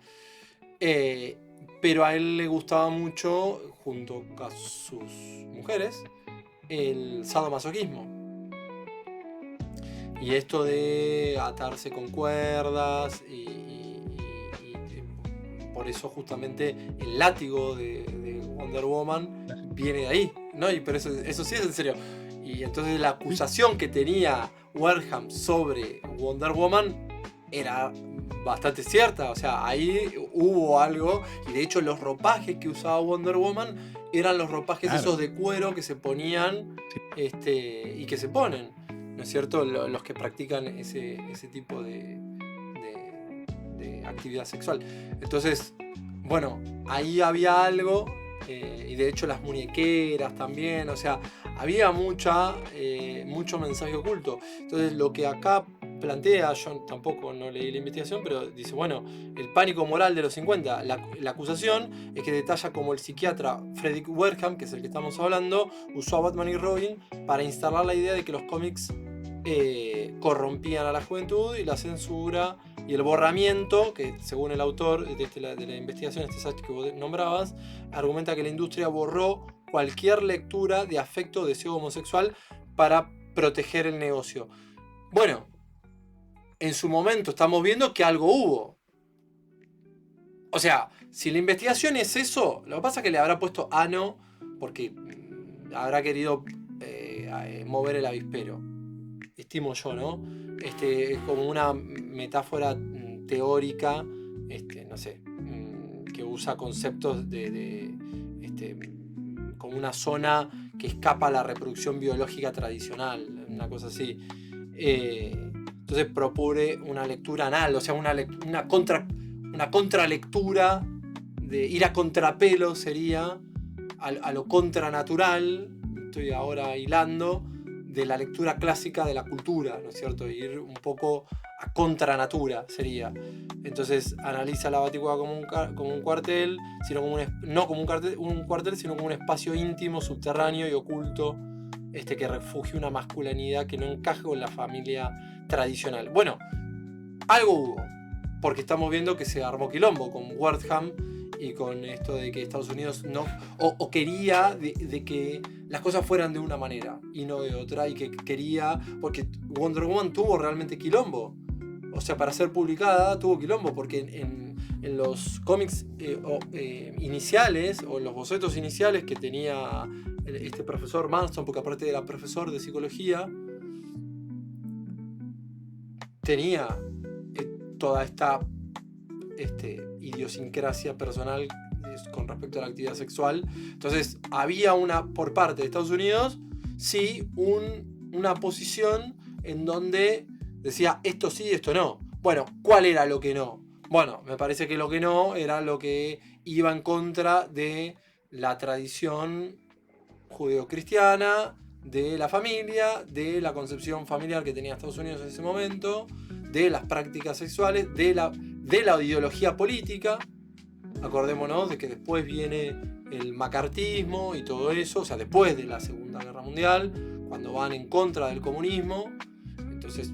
Pero a él le gustaba mucho, junto a sus mujeres, el sadomasoquismo. Y esto de atarse con cuerdas y por eso justamente el látigo de Wonder Woman viene de ahí, ¿no? Pero eso sí es en serio. Y entonces la acusación que tenía Wertham sobre Wonder Woman era bastante cierta. O sea, ahí hubo algo. Y de hecho los ropajes que usaba Wonder Woman eran los ropajes esos de cuero que se ponían y que se ponen, ¿no es cierto? Los que practican ese tipo de actividad sexual. Entonces, bueno, ahí había algo. Y de hecho las muñequeras también, o sea, había mucho mensaje oculto. Entonces lo que acá plantea, yo tampoco no leí la investigación, pero dice, bueno, el pánico moral de los 50, la acusación es que detalla como el psiquiatra Frederick Wertham, que es el que estamos hablando, usó a Batman y Robin para instalar la idea de que los cómics corrompían a la juventud, y la censura y el borramiento, que según el autor de la investigación, este site que vos nombrabas, argumenta que la industria borró cualquier lectura de afecto o deseo homosexual para proteger el negocio. Bueno, en su momento estamos viendo que algo hubo. O sea, si la investigación es eso, lo que pasa es que le habrá puesto ano porque habrá querido mover el avispero. Estimo yo, ¿no? Es como una metáfora teórica, no sé, que usa conceptos como una zona que escapa a la reproducción biológica tradicional, una cosa así. Entonces propone una lectura anal, o sea, una contralectura, de ir a contrapelo sería a lo contranatural, estoy ahora hilando, de la lectura clásica de la cultura, ¿no es cierto? Ir un poco a contranatura sería. Entonces analiza la Baticueva como un cuartel, no como un cuartel, sino como un espacio íntimo, subterráneo y oculto, que refugie una masculinidad que no encaja con la familia tradicional. Bueno, algo hubo, porque estamos viendo que se armó quilombo con Wertham y con esto de que Estados Unidos no o quería de que las cosas fueran de una manera y no de otra, y que quería, porque Wonder Woman tuvo realmente quilombo, o sea, para ser publicada tuvo quilombo, porque en los cómics iniciales, o los bocetos iniciales que tenía este profesor Marston, porque aparte era profesor de psicología, tenía toda esta idiosincrasia personal con respecto a la actividad sexual. Entonces había por parte de Estados Unidos, sí, una posición en donde decía esto sí, esto no. Bueno, ¿cuál era lo que no? Bueno, me parece que lo que no era lo que iba en contra de la tradición judeocristiana, de la familia, de la concepción familiar que tenía Estados Unidos en ese momento, de las prácticas sexuales, de la ideología política. Acordémonos de que después viene el macartismo y todo eso, o sea, después de la Segunda Guerra Mundial, cuando van en contra del comunismo. Entonces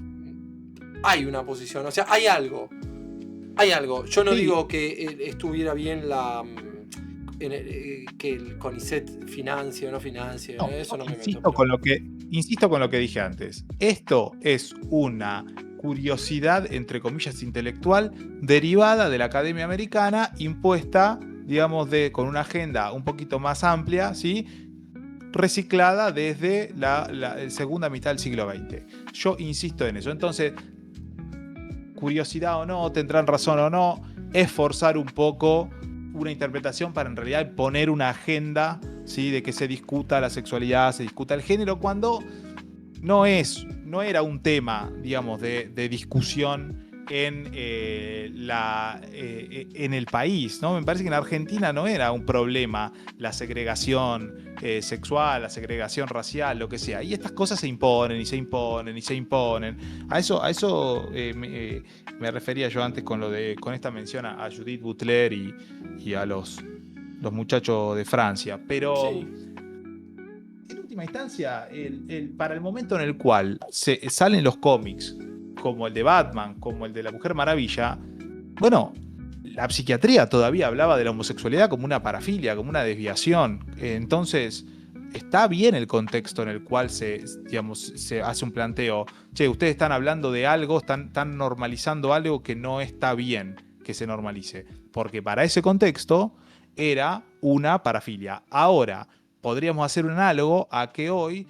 hay una posición, o sea, hay algo. Yo no digo que estuviera bien que el CONICET financie o no financie, eso no me meto. Insisto con lo que dije antes. Esto es una curiosidad, entre comillas, intelectual, derivada de la Academia Americana, impuesta, digamos, con una agenda un poquito más amplia, ¿sí? Reciclada desde la segunda mitad del siglo XX. Yo insisto en eso. Entonces, curiosidad o no, tendrán razón o no, es forzar un poco una interpretación para en realidad poner una agenda, ¿sí? De que se discuta la sexualidad, se discuta el género, cuando no era un tema, digamos, de discusión en el país, ¿no? Me parece que en Argentina no era un problema la segregación sexual, la segregación racial, lo que sea. Y estas cosas se imponen y se imponen y se imponen. A eso me refería yo antes con esta mención a Judith Butler y a los muchachos de Francia. Pero Sí, en última instancia, para el momento en el cual salen los cómics, como el de Batman, como el de la Mujer Maravilla, bueno, la psiquiatría todavía hablaba de la homosexualidad como una parafilia, como una desviación. Entonces, está bien el contexto en el cual se hace un planteo. Che, ustedes están hablando de algo, están normalizando algo que no está bien que se normalice. Porque para ese contexto era una parafilia. Ahora, podríamos hacer un análogo a que hoy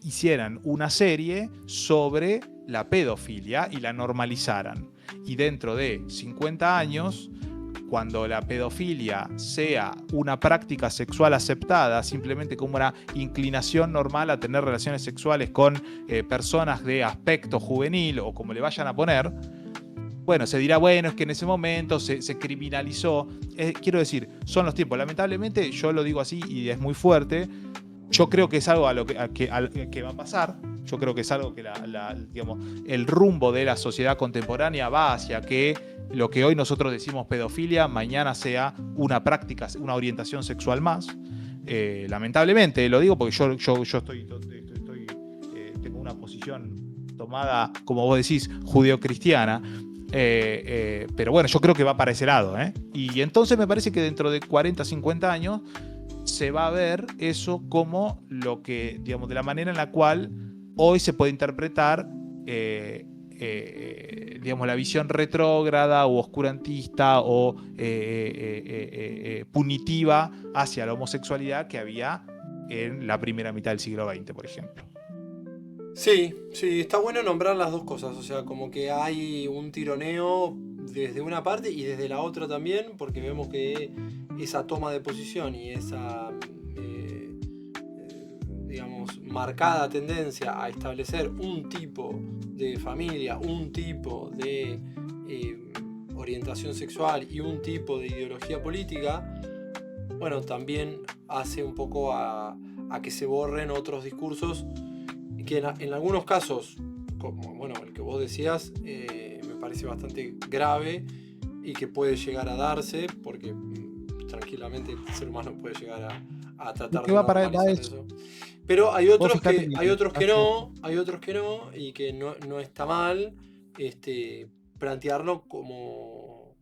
hicieran una serie sobre la pedofilia y la normalizaran. Y dentro de 50 años, cuando la pedofilia sea una práctica sexual aceptada, simplemente como una inclinación normal a tener relaciones sexuales con personas de aspecto juvenil o como le vayan a poner, bueno, se dirá, bueno, es que en ese momento se criminalizó. Quiero decir, son los tiempos. Lamentablemente, yo lo digo así y es muy fuerte. Yo creo que es algo que va a pasar. Yo creo que es algo que digamos, el rumbo de la sociedad contemporánea va hacia que lo que hoy nosotros decimos pedofilia, mañana sea una práctica, una orientación sexual más. Lamentablemente, lo digo porque yo tengo una posición tomada, como vos decís, judeocristiana. Pero bueno, yo creo que va para ese lado. Y entonces me parece que dentro de 40, 50 años se va a ver eso como lo que, digamos, de la manera en la cual hoy se puede interpretar digamos, la visión retrógrada o oscurantista o punitiva hacia la homosexualidad que había en la primera mitad del siglo XX, por ejemplo. sí, sí, está bueno nombrar las dos cosas, o sea, como que hay un tironeo desde una parte y desde la otra también, porque vemos que esa toma de posición y esa, digamos, marcada tendencia a establecer un tipo de familia, un tipo de orientación sexual y un tipo de ideología política, bueno, también hace un poco a que se borren otros discursos que en algunos casos, como bueno, el que vos decías, me parece bastante grave y que puede llegar a darse, porque tranquilamente el ser humano puede llegar a tratar ¿Qué de va para normalizar eso? eso. Pero Vos fijate hay otros que hace- no, y que no está mal plantearlo como...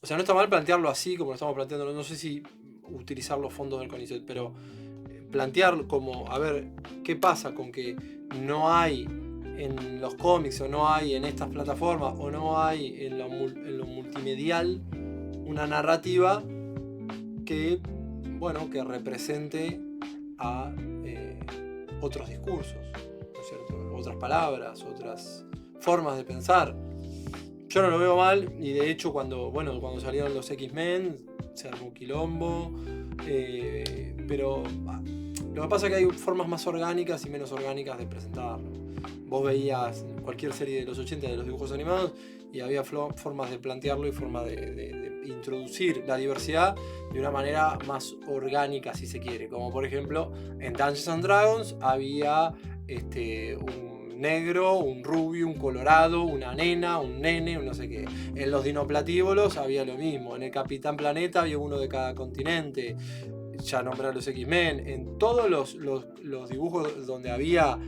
O sea, no está mal plantearlo así como lo estamos planteando, no sé si utilizar los fondos del CONICET, pero plantear como, a ver, ¿qué pasa con que no hay en los cómics o no hay en estas plataformas o no hay en lo multimedial una narrativa que, bueno, que represente a otros discursos, ¿no es cierto? Otras palabras, otras formas de pensar? Yo no lo veo mal y de hecho cuando salieron los X-Men se armó un quilombo, pero lo que pasa es que hay formas más orgánicas y menos orgánicas de presentarlo. Vos veías cualquier serie de los 80 de los dibujos animados y había formas de plantearlo y formas de introducir la diversidad de una manera más orgánica, si se quiere. Como por ejemplo en Dungeons and Dragons había un negro, un rubio, un colorado, una nena, un nene, un no sé qué. En los dinoplatívolos había lo mismo. En el Capitán Planeta había uno de cada continente. Ya nombré a los X-Men. En todos los dibujos donde había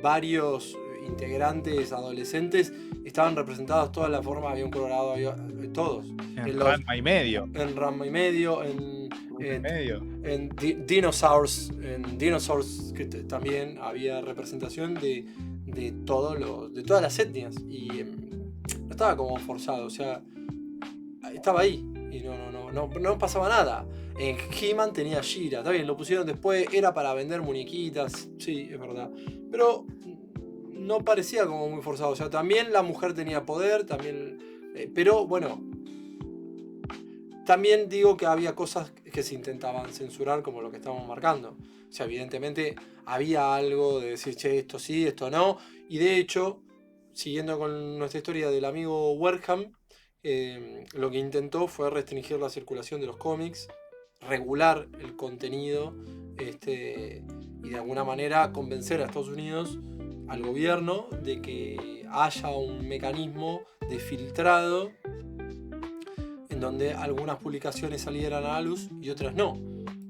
varios integrantes adolescentes, estaban representados todas las formas. Había un colorado, había todos. En Ranma y medio. En Ranma y medio, en Dinosaurs, que también había representación de todas las etnias y no estaba como forzado, o sea, estaba ahí y no pasaba nada. En He-Man tenía She-Ra, está bien, lo pusieron después, era para vender muñequitas, sí, es verdad, pero no parecía como muy forzado, o sea, también la mujer tenía poder, también, pero bueno. También digo que había cosas que se intentaban censurar como lo que estamos marcando. O sea, evidentemente había algo de decir, che, esto sí, esto no. Y de hecho, siguiendo con nuestra historia del amigo Wertham, lo que intentó fue restringir la circulación de los cómics, regular el contenido, y de alguna manera convencer a Estados Unidos, al gobierno, de que haya un mecanismo de filtrado en donde algunas publicaciones salieran a la luz y otras no.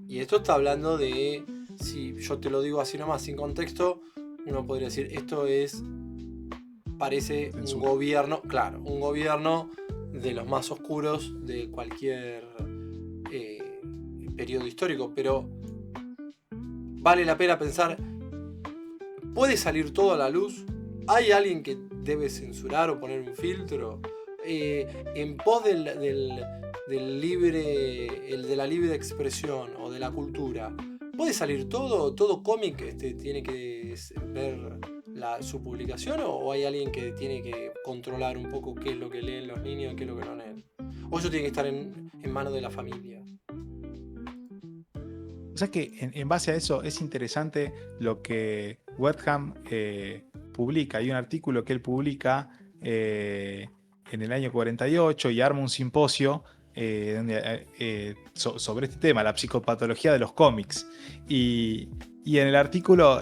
Y esto está hablando de, si yo te lo digo así nomás, sin contexto, uno podría decir, parece un gobierno, claro, un gobierno de los más oscuros de cualquier periodo histórico, pero vale la pena pensar, ¿puede salir todo a la luz? ¿Hay alguien que debe censurar o poner un filtro? En pos del libre, el de la libre expresión o de la cultura, ¿puede salir todo? ¿Todo cómic tiene que ver su publicación? ¿O hay alguien que tiene que controlar un poco qué es lo que leen los niños y qué es lo que no leen? ¿O eso tiene que estar en manos de la familia? O sea que en base a eso es interesante lo que Wertham publica. Hay un artículo que él publica en el año 48 y arma un simposio sobre este tema, la psicopatología de los cómics. Y en el artículo,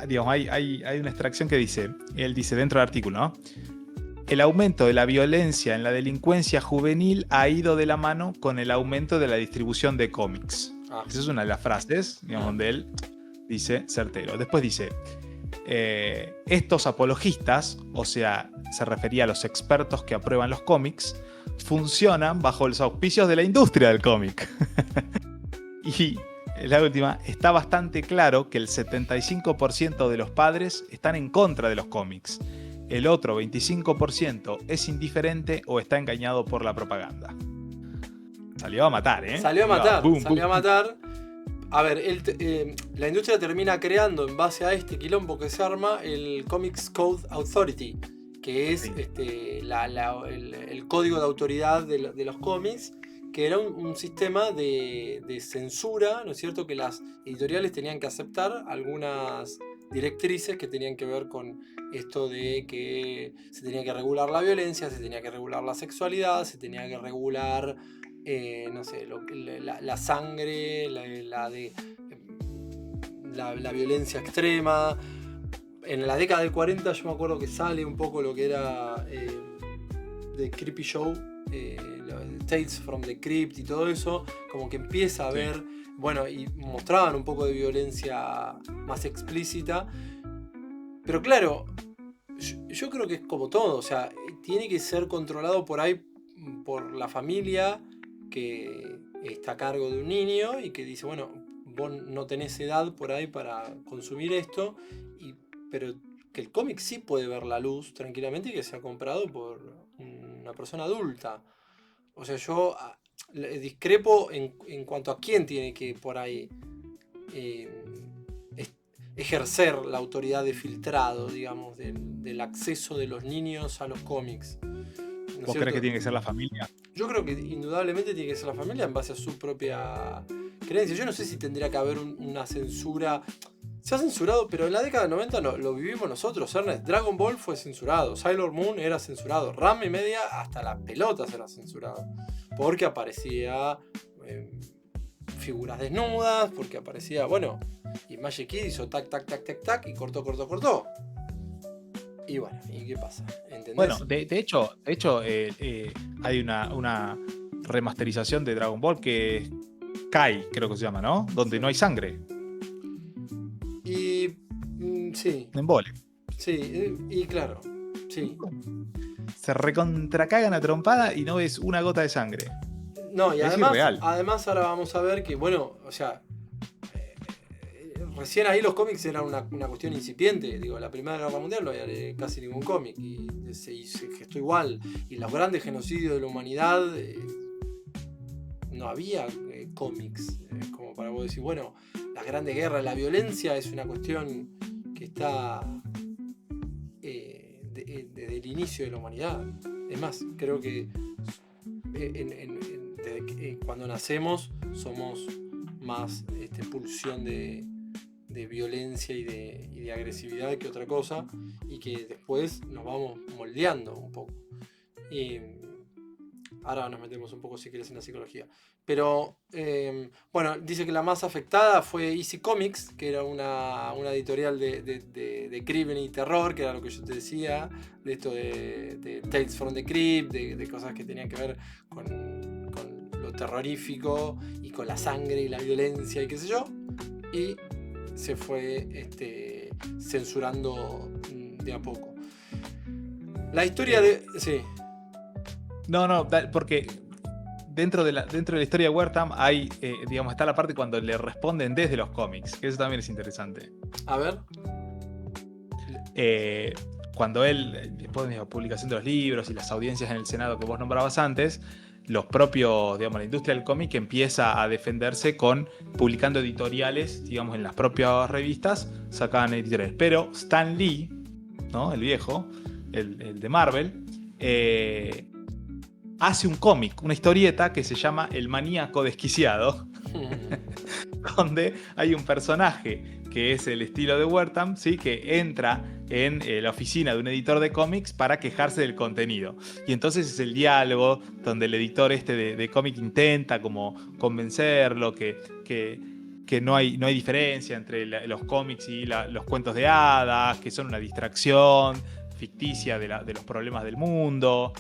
digamos, hay una extracción que él dice dentro del artículo, ¿no? El aumento de la violencia en la delincuencia juvenil ha ido de la mano con el aumento de la distribución de cómics. Esa es una de las frases, digamos, donde él dice certero. Después dice, estos apologistas, o sea, se refería a los expertos que aprueban los cómics, funcionan bajo los auspicios de la industria del cómic. Y la última, está bastante claro que el 75% de los padres están en contra de los cómics. El otro 25% es indiferente o está engañado por la propaganda. Salió a matar, ¿eh? Salió a matar. A ver, la industria termina creando, en base a este quilombo que se arma, el Comics Code Authority, que es el código de autoridad de los cómics, que era un sistema de censura, ¿no es cierto? Que las editoriales tenían que aceptar algunas directrices que tenían que ver con esto de que se tenía que regular la violencia, se tenía que regular la sexualidad, se tenía que regular no sé, la sangre, la violencia extrema. En la década del 40 yo me acuerdo que sale un poco lo que era The Creepy Show, Tales from the Crypt y todo eso, como que empieza a ver, bueno, y mostraban un poco de violencia más explícita. Pero claro, yo creo que es como todo, o sea, tiene que ser controlado por ahí por la familia que está a cargo de un niño y que dice, bueno, vos no tenés edad por ahí para consumir esto, pero que el cómic sí puede ver la luz tranquilamente y que sea comprado por una persona adulta. O sea, yo discrepo en cuanto a quién tiene que por ahí ejercer la autoridad de filtrado, digamos, del acceso de los niños a los cómics. ¿Vos crees que tiene que ser la familia? Yo creo que indudablemente tiene que ser la familia en base a su propia creencia. Yo no sé si tendría que haber una censura. Se ha censurado, pero en la década del 90 lo vivimos nosotros, Ernest. Dragon Ball fue censurado, Sailor Moon era censurado, Ranma y media, hasta las pelotas era censurado. Porque aparecía figuras desnudas, porque aparecía, bueno, y Magic Kid hizo tac, tac, tac, tac, tac, y cortó. Y bueno, ¿y qué pasa? ¿Entendés? Bueno, de hecho hay una remasterización de Dragon Ball que es Kai, creo que se llama, ¿no? Donde no hay sangre. Y sí. En vole. Sí, y claro, sí. Se recontracagan a trompada y no ves una gota de sangre. No, y es además, irreal. Además ahora vamos a ver que, bueno, o sea, recién ahí los cómics eran una cuestión incipiente. Digo, la Primera Guerra Mundial no había casi ningún cómic y se gestó igual. Y los grandes genocidios de la humanidad, no había cómics. Como para vos decir, bueno, las grandes guerras, la violencia es una cuestión que está desde el inicio de la humanidad. Es más, creo que cuando nacemos somos más pulsión de de violencia y de agresividad que otra cosa, y que después nos vamos moldeando un poco. Y ahora nos metemos un poco, si quieres, en la psicología. Pero, bueno, dice que la más afectada fue Easy Comics, que era una editorial de crimen y terror, que era lo que yo te decía, de esto de Tales from the Crypt, de cosas que tenían que ver con lo terrorífico y con la sangre y la violencia y qué sé yo. Y se fue censurando de a poco. La historia de... Sí. No, porque dentro de la historia de Wertham hay, digamos, está la parte cuando le responden desde los cómics, que eso también es interesante. A ver. Cuando él, después de la publicación de los libros y las audiencias en el Senado que vos nombrabas antes, los propios, digamos, la industria del cómic empieza a defenderse publicando editoriales, digamos, en las propias revistas, sacaban editoriales. Pero Stan Lee, ¿no? El viejo, el de Marvel, hace un cómic, una historieta que se llama El Maníaco Desquiciado, donde hay un personaje que es el estilo de Wertham, ¿sí? Que entra en la oficina de un editor de cómics para quejarse del contenido. Y entonces es el diálogo donde el editor de cómic intenta como convencerlo que no hay diferencia entre los cómics y los cuentos de hadas, que son una distracción ficticia de los problemas del mundo.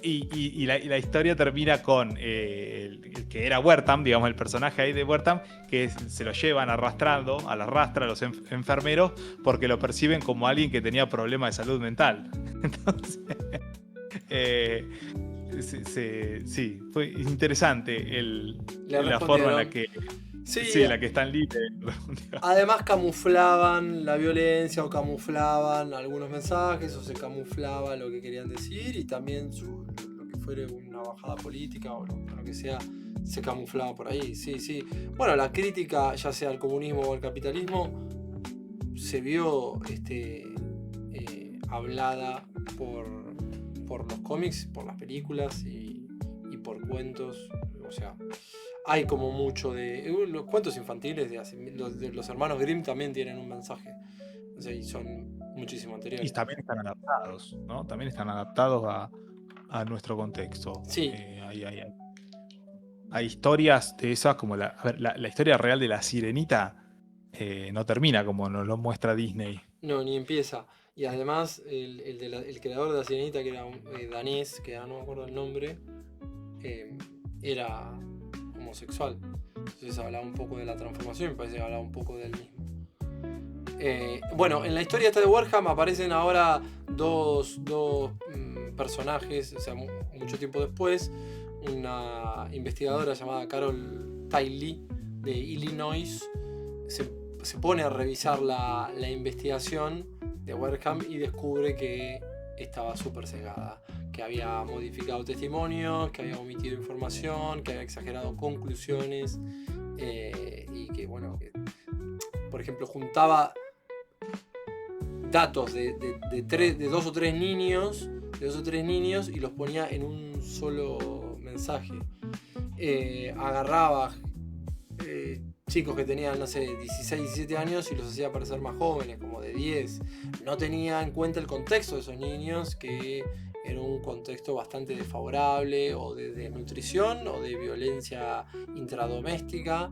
Y la historia termina con el que era Wertham, digamos, el personaje ahí de Wertham, que se lo llevan arrastrando, a la rastra a los enfermeros, porque lo perciben como alguien que tenía problemas de salud mental. Entonces, sí, fue interesante la forma en la que... Sí, la que están libres. Además camuflaban la violencia o camuflaban algunos mensajes o se camuflaba lo que querían decir, y también lo que fuera una bajada política o lo que sea se camuflaba por ahí. Sí. Bueno, la crítica, ya sea al comunismo o al capitalismo, se vio hablada por los cómics, por las películas y por cuentos. O sea, hay como mucho de... Los cuentos infantiles de los hermanos Grimm también tienen un mensaje. O sea, y son muchísimo anteriores. Y también están adaptados, ¿no? También están adaptados a nuestro contexto. Sí. Hay historias de esas, como la historia real de la Sirenita no termina como nos lo muestra Disney. No, ni empieza. Y además, el creador de la Sirenita, que era un danés, que no me acuerdo el nombre, era homosexual. Entonces hablaba un poco de la transformación, me parece que hablaba un poco del mismo. Bueno, en la historia esta de Wertham aparecen ahora dos personajes, o sea, mucho tiempo después, una investigadora llamada Carol Tiley de Illinois se pone a revisar la investigación de Wertham y descubre que estaba súper cegada, que había modificado testimonios, que había omitido información, que había exagerado conclusiones, y que, bueno, que, por ejemplo, juntaba datos de 2 o 3 niños, y los ponía en un solo mensaje. Agarraba chicos que tenían, no sé, 16, 17 años y los hacía parecer más jóvenes, como de 10. No tenía en cuenta el contexto de esos niños, que era un contexto bastante desfavorable, o de desnutrición, o de violencia intradoméstica,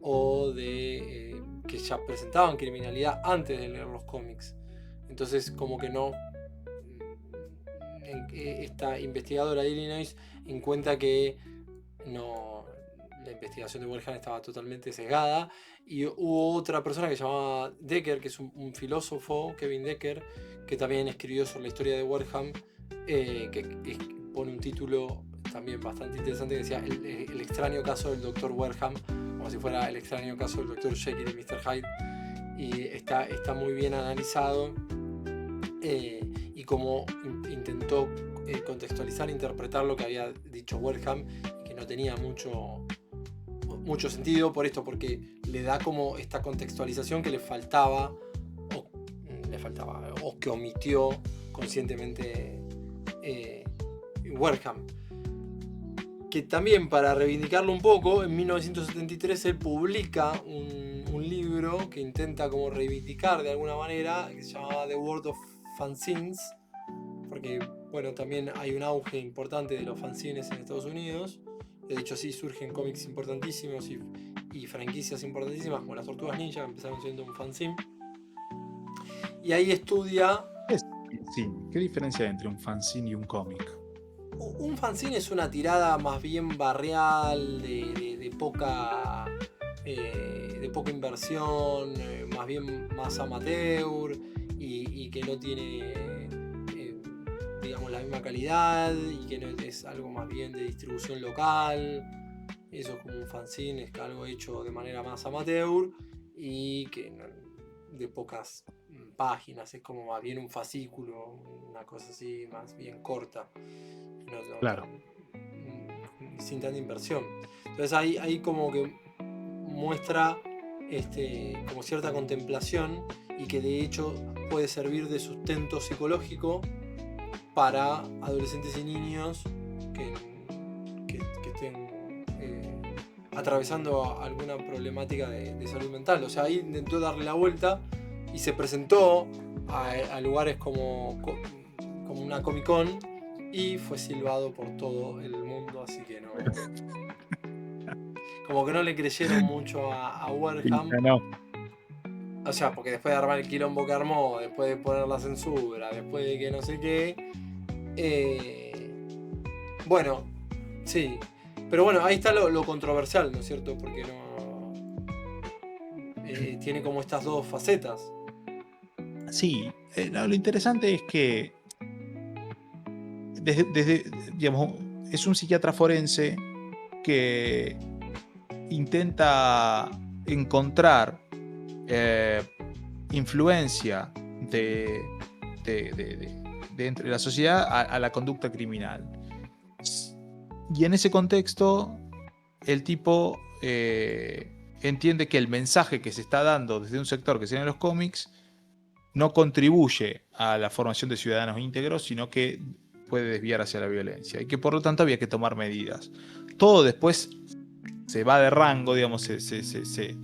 o de que ya presentaban criminalidad antes de leer los cómics. Entonces, como que no... Esta investigadora de Illinois encuentra que no... La investigación de Wertham estaba totalmente sesgada, y hubo otra persona que se llamaba Decker, que es un filósofo, Kevin Decker, que también escribió sobre la historia de Wertham, que pone un título también bastante interesante que decía el extraño caso del Dr. Wertham, como si fuera el extraño caso del Dr. Jekyll y Mr. Hyde, y está muy bien analizado, y como intentó contextualizar, interpretar lo que había dicho Wertham, y que no tenía mucho sentido por esto, porque le da como esta contextualización que le faltaba o que omitió conscientemente Wertham. que también para reivindicarlo un poco, en 1973 él publica un libro que intenta como reivindicar de alguna manera, que se llamaba The World of Fanzines, porque bueno, también hay un auge importante de los fanzines en Estados Unidos. De hecho, sí surgen cómics importantísimos y franquicias importantísimas como las Tortugas Ninja, que empezaron siendo un fanzine. Y ahí estudia... Sí, ¿qué diferencia hay entre un fanzine y un cómic? Un fanzine es una tirada más bien barrial, de poca inversión, más bien más amateur y que no tiene digamos la misma calidad y que no es algo más bien de distribución local. Eso es como un fanzine, es algo hecho de manera más amateur y que de pocas páginas, es como más bien un fascículo, una cosa así más bien corta. Claro. Sin tanta inversión. Entonces ahí como que muestra como cierta contemplación y que de hecho puede servir de sustento psicológico para adolescentes y niños que estén atravesando alguna problemática de salud mental. O sea, ahí intentó darle la vuelta y se presentó a lugares como una Comic Con y fue silbado por todo el mundo, así que no. Como que no le creyeron mucho a Wertham. No. O sea, porque después de armar el quilombo que armó, después de poner la censura, después de que no sé qué. Bueno, sí. Pero bueno, ahí está lo controversial, ¿no es cierto? Porque no. Tiene como estas dos facetas. Sí, lo interesante es que desde, digamos, es un psiquiatra forense que intenta encontrar influencia de entre la sociedad a la conducta criminal. Y en ese contexto, el tipo entiende que el mensaje que se está dando desde un sector que serían los cómics no contribuye a la formación de ciudadanos íntegros, sino que puede desviar hacia la violencia y que por lo tanto había que tomar medidas. Todo después se va de rango, digamos, se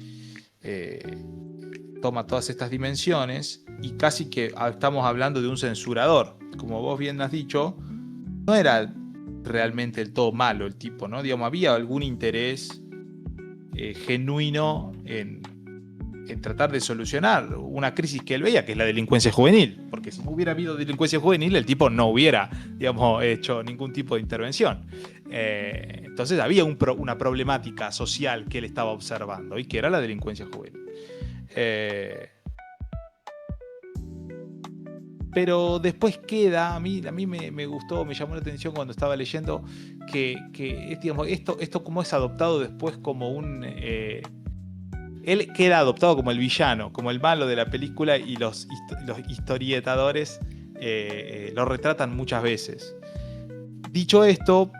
toma todas estas dimensiones y casi que estamos hablando de un censurador. Como vos bien has dicho, no era realmente del todo malo el tipo, ¿no? Digamos, había algún interés genuino en tratar de solucionar una crisis que él veía, que es la delincuencia juvenil, porque si no hubiera habido delincuencia juvenil, el tipo no hubiera, digamos, hecho ningún tipo de intervención. Entonces había una problemática social que él estaba observando y que era la delincuencia juvenil. Pero después queda, a mí me gustó, me llamó la atención cuando estaba leyendo que digamos, esto como es adoptado después como un... él queda adoptado como el villano, como el malo de la película y los historietadores lo retratan muchas veces. Dicho esto,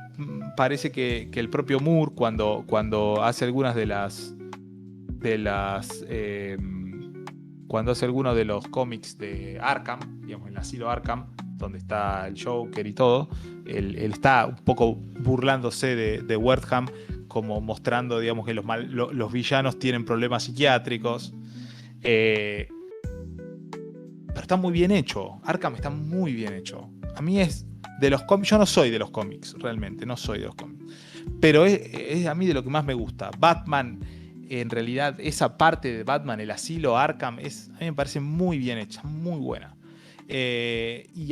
parece que el propio Moore cuando hace algunas cuando hace algunos de los cómics de Arkham, digamos, el asilo Arkham, donde está el Joker y todo, él está un poco burlándose de Wertham, como mostrando, digamos, que los villanos tienen problemas psiquiátricos. Pero está muy bien hecho. Arkham está muy bien hecho. A mí es de los cómics. Yo no soy de los cómics, realmente, no soy de los cómics. Pero es a mí de lo que más me gusta. Batman, en realidad, esa parte de Batman, el asilo Arkham, a mí me parece muy bien hecha, muy buena. Y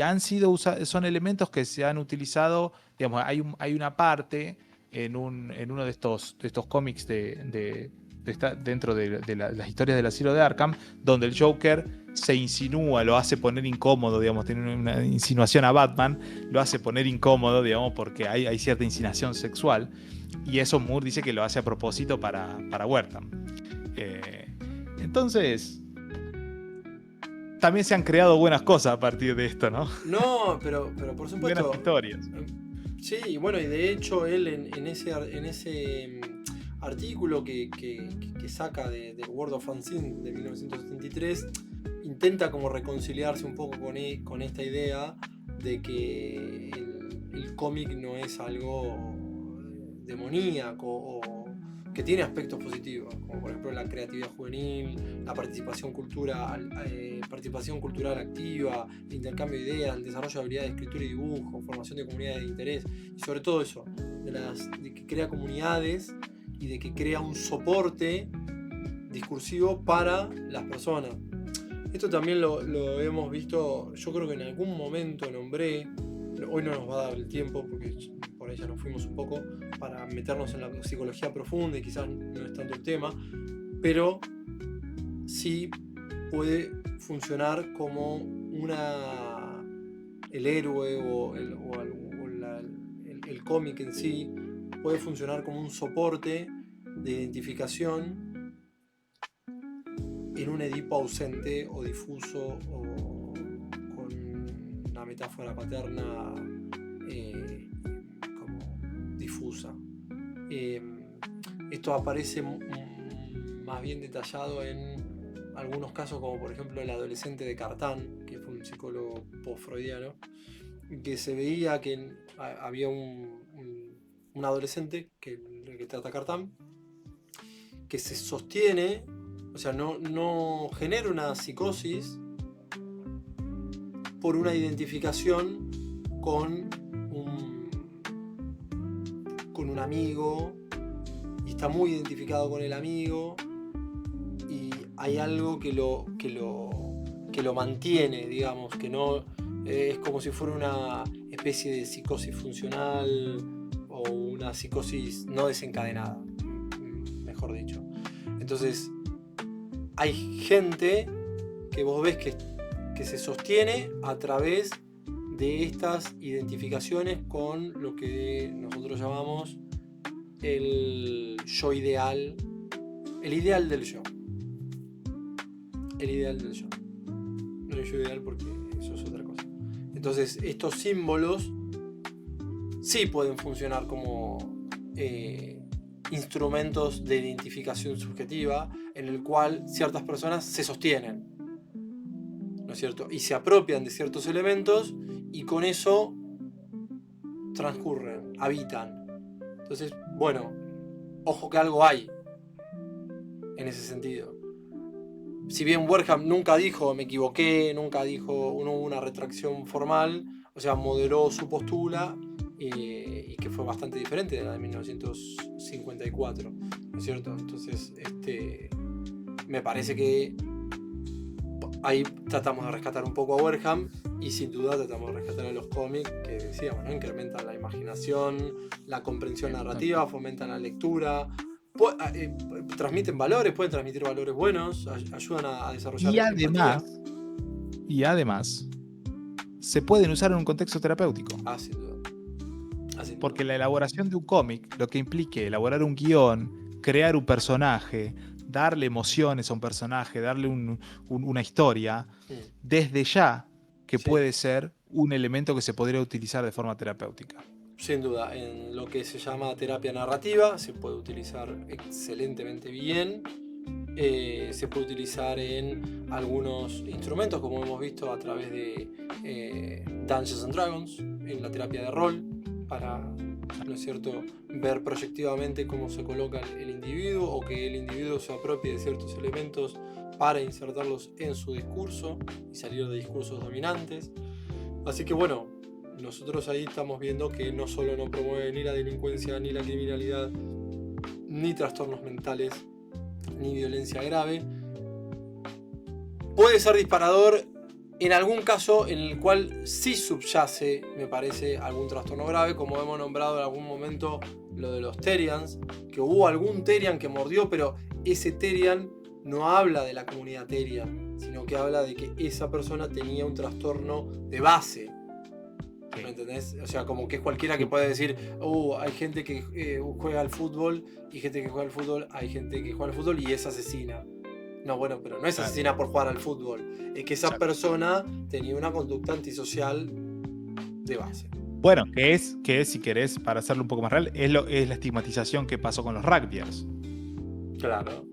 son elementos que se han utilizado, digamos, hay una parte en uno de estos cómics dentro de las historias del asilo de Arkham, donde el Joker se insinúa, lo hace poner incómodo, digamos, tiene una insinuación a Batman, lo hace poner incómodo, digamos, porque hay cierta insinuación sexual, y eso Moore dice que lo hace a propósito para Wertham. Entonces, también se han creado buenas cosas a partir de esto, ¿no? No, pero por supuesto. Buenas historias. Sí, bueno, y de hecho él en ese artículo que saca de World of Fanzine de 1973 intenta como reconciliarse un poco con esta idea de que el cómic no es algo demoníaco o que tiene aspectos positivos, como por ejemplo la creatividad juvenil, la participación cultural activa, el intercambio de ideas, el desarrollo de habilidades de escritura y dibujo, formación de comunidades de interés, y sobre todo eso, de que crea comunidades y de que crea un soporte discursivo para las personas. Esto también lo hemos visto, yo creo que en algún momento nombré, hoy no nos va a dar el tiempo porque por ahí ya nos fuimos un poco para meternos en la psicología profunda y quizás no es tanto el tema, pero sí puede funcionar como el héroe o el cómic en sí puede funcionar como un soporte de identificación en un Edipo ausente o difuso o con una metáfora paterna como difusa. Esto aparece más bien detallado en algunos casos, como por ejemplo el adolescente de Cartán, que fue un psicólogo post-freudiano, que se veía que había un adolescente que trata Cartán, que se sostiene, o sea, no genera una psicosis por una identificación con un amigo, y está muy identificado con el amigo, y hay algo que lo mantiene, digamos, que no es como si fuera una especie de psicosis funcional o una psicosis no desencadenada, mejor dicho. Entonces hay gente que vos ves que se sostiene a través de estas identificaciones con lo que nosotros llamamos el yo ideal, el ideal del yo. El ideal del yo. No el yo ideal porque eso es otra cosa. Entonces estos símbolos sí pueden funcionar como instrumentos de identificación subjetiva en el cual ciertas personas se sostienen, ¿no es cierto? Y se apropian de ciertos elementos y con eso transcurren, habitan. Entonces, bueno, ojo que algo hay en ese sentido. Si bien Warham nunca dijo me equivoqué, nunca dijo una retracción formal, o sea, moderó su postura y que fue bastante diferente de la de 1954, ¿no es cierto? Entonces, me parece que ahí tratamos de rescatar un poco a Warham y sin duda tratamos de rescatar a los cómics que decíamos, ¿no? Incrementan la imaginación, la comprensión narrativa, fomentan la lectura, transmiten valores, pueden transmitir valores buenos, ayudan a desarrollar y además se pueden usar en un contexto terapéutico. Sin duda. Porque la elaboración de un cómic, lo que implique elaborar un guión, crear un personaje, darle emociones a un personaje, darle una historia, desde ya que puede ser un elemento que se podría utilizar de forma terapéutica. Sin duda, en lo que se llama terapia narrativa se puede utilizar excelentemente bien, se puede utilizar en algunos instrumentos, como hemos visto a través de Dungeons and Dragons, en la terapia de rol, para, ¿no es cierto?, ver proyectivamente cómo se coloca el individuo o que el individuo se apropie de ciertos elementos para insertarlos en su discurso y salir de discursos dominantes. Así que bueno, nosotros ahí estamos viendo que no solo no promueve ni la delincuencia, ni la criminalidad, ni trastornos mentales, ni violencia grave. Puede ser disparador en algún caso en el cual sí subyace, me parece, algún trastorno grave, como hemos nombrado en algún momento lo de los Therians, que hubo algún Therian que mordió, pero ese Therian no habla de la comunidad Therian, sino que habla de que esa persona tenía un trastorno de base. ¿Me entendés? O sea, como que es cualquiera que puede decir, hay gente que juega al fútbol y gente que juega al fútbol, hay gente que juega al fútbol y es asesina. No, bueno, pero no es asesina por jugar al fútbol. Es que esa persona tenía una conducta antisocial de base. Bueno, que es, si querés, para hacerlo un poco más real, es la estigmatización que pasó con los rugbyers. Claro.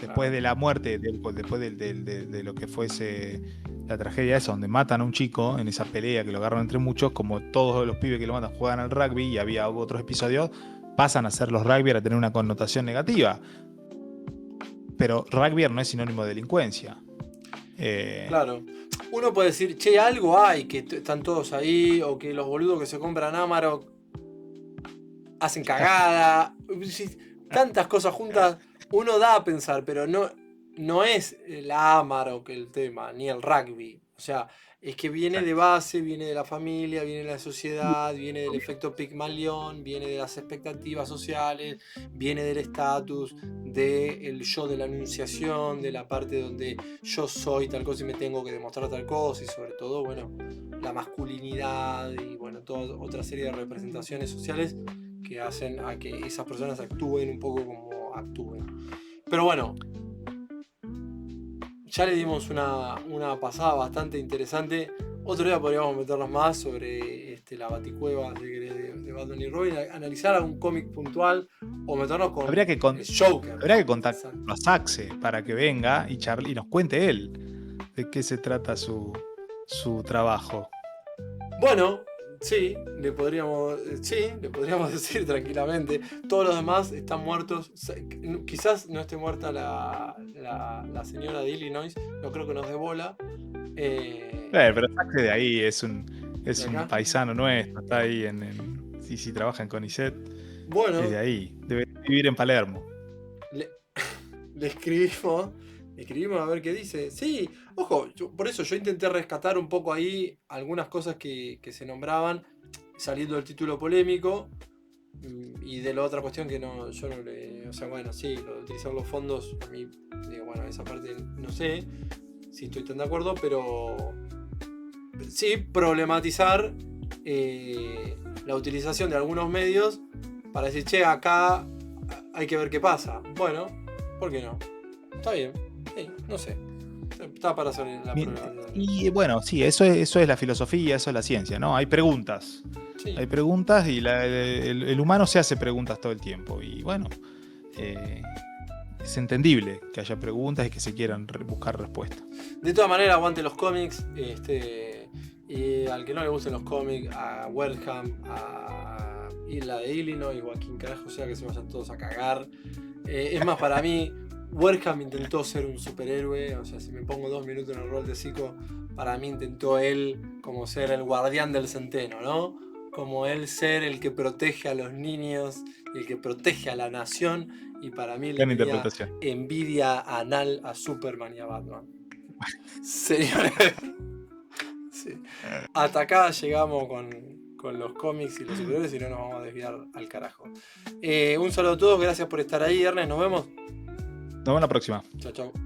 Después de la muerte, después de lo que fuese La tragedia es donde matan a un chico en esa pelea que lo agarran entre muchos, como todos los pibes que lo matan juegan al rugby y había otros episodios, pasan a ser los rugby a tener una connotación negativa. Pero rugby no es sinónimo de delincuencia. Claro. Uno puede decir, che, algo hay, que están todos ahí, o que los boludos que se compran Amarok hacen cagada. Tantas cosas juntas, uno da a pensar, pero no es la Amarok el tema, ni el rugby. O sea, es que viene de base, viene de la familia, viene de la sociedad, viene del efecto Pigmalión, viene de las expectativas sociales, viene del estatus, del yo de la anunciación, de la parte donde yo soy tal cosa y me tengo que demostrar tal cosa, y sobre todo, bueno, la masculinidad y bueno, toda otra serie de representaciones sociales que hacen a que esas personas actúen un poco como actúen. Pero bueno, ya le dimos una pasada bastante interesante. Otro día podríamos meternos más sobre la baticueva de Batman y Robin, analizar algún cómic puntual o meternos con Habría que Joker. Habría que contactarlo a Saxe para que venga y nos cuente él de qué se trata su trabajo. Bueno, sí, le podríamos decir tranquilamente. Todos los demás están muertos. Quizás no esté muerta la señora de Illinois, no creo que nos dé bola. Pero Saxe de ahí es un paisano nuestro, está ahí si trabaja en CONICET. Bueno, es de ahí, debe vivir en Palermo. Le escribimos a ver qué dice. Sí, ojo, por eso yo intenté rescatar un poco ahí algunas cosas que se nombraban, saliendo del título polémico, y de la otra cuestión que yo no le... O sea, bueno, sí, lo de utilizar los fondos, a mí, digo, bueno, esa parte no sé si estoy tan de acuerdo, pero sí problematizar la utilización de algunos medios para decir, che, acá hay que ver qué pasa. Bueno, ¿por qué no? Está bien, sí, no sé. Está para hacer la prueba. Y bueno, sí, eso es la filosofía, eso es la ciencia, ¿no? Hay preguntas. Sí. Hay preguntas y el humano se hace preguntas todo el tiempo. Y bueno, es entendible que haya preguntas y que se quieran buscar respuestas. De todas maneras, aguante los cómics. Y al que no le gusten los cómics, a Wertham, a la de Illinois o a quien carajo sea que se vayan todos a cagar. Es más, para mí, Wertham intentó ser un superhéroe. O sea, si me pongo 2 minutos en el rol de Zico, para mí intentó él como ser el guardián del centeno, ¿no? Como él ser el que protege a los niños y el que protege a la nación. Y para mí le tenía envidia anal a Superman y a Batman. Señores, sí. Hasta acá llegamos con los cómics y los superhéroes y no nos vamos a desviar al carajo. Un saludo a todos, gracias por estar ahí, Ernest, nos vemos. Nos vemos la próxima. Chao, chao.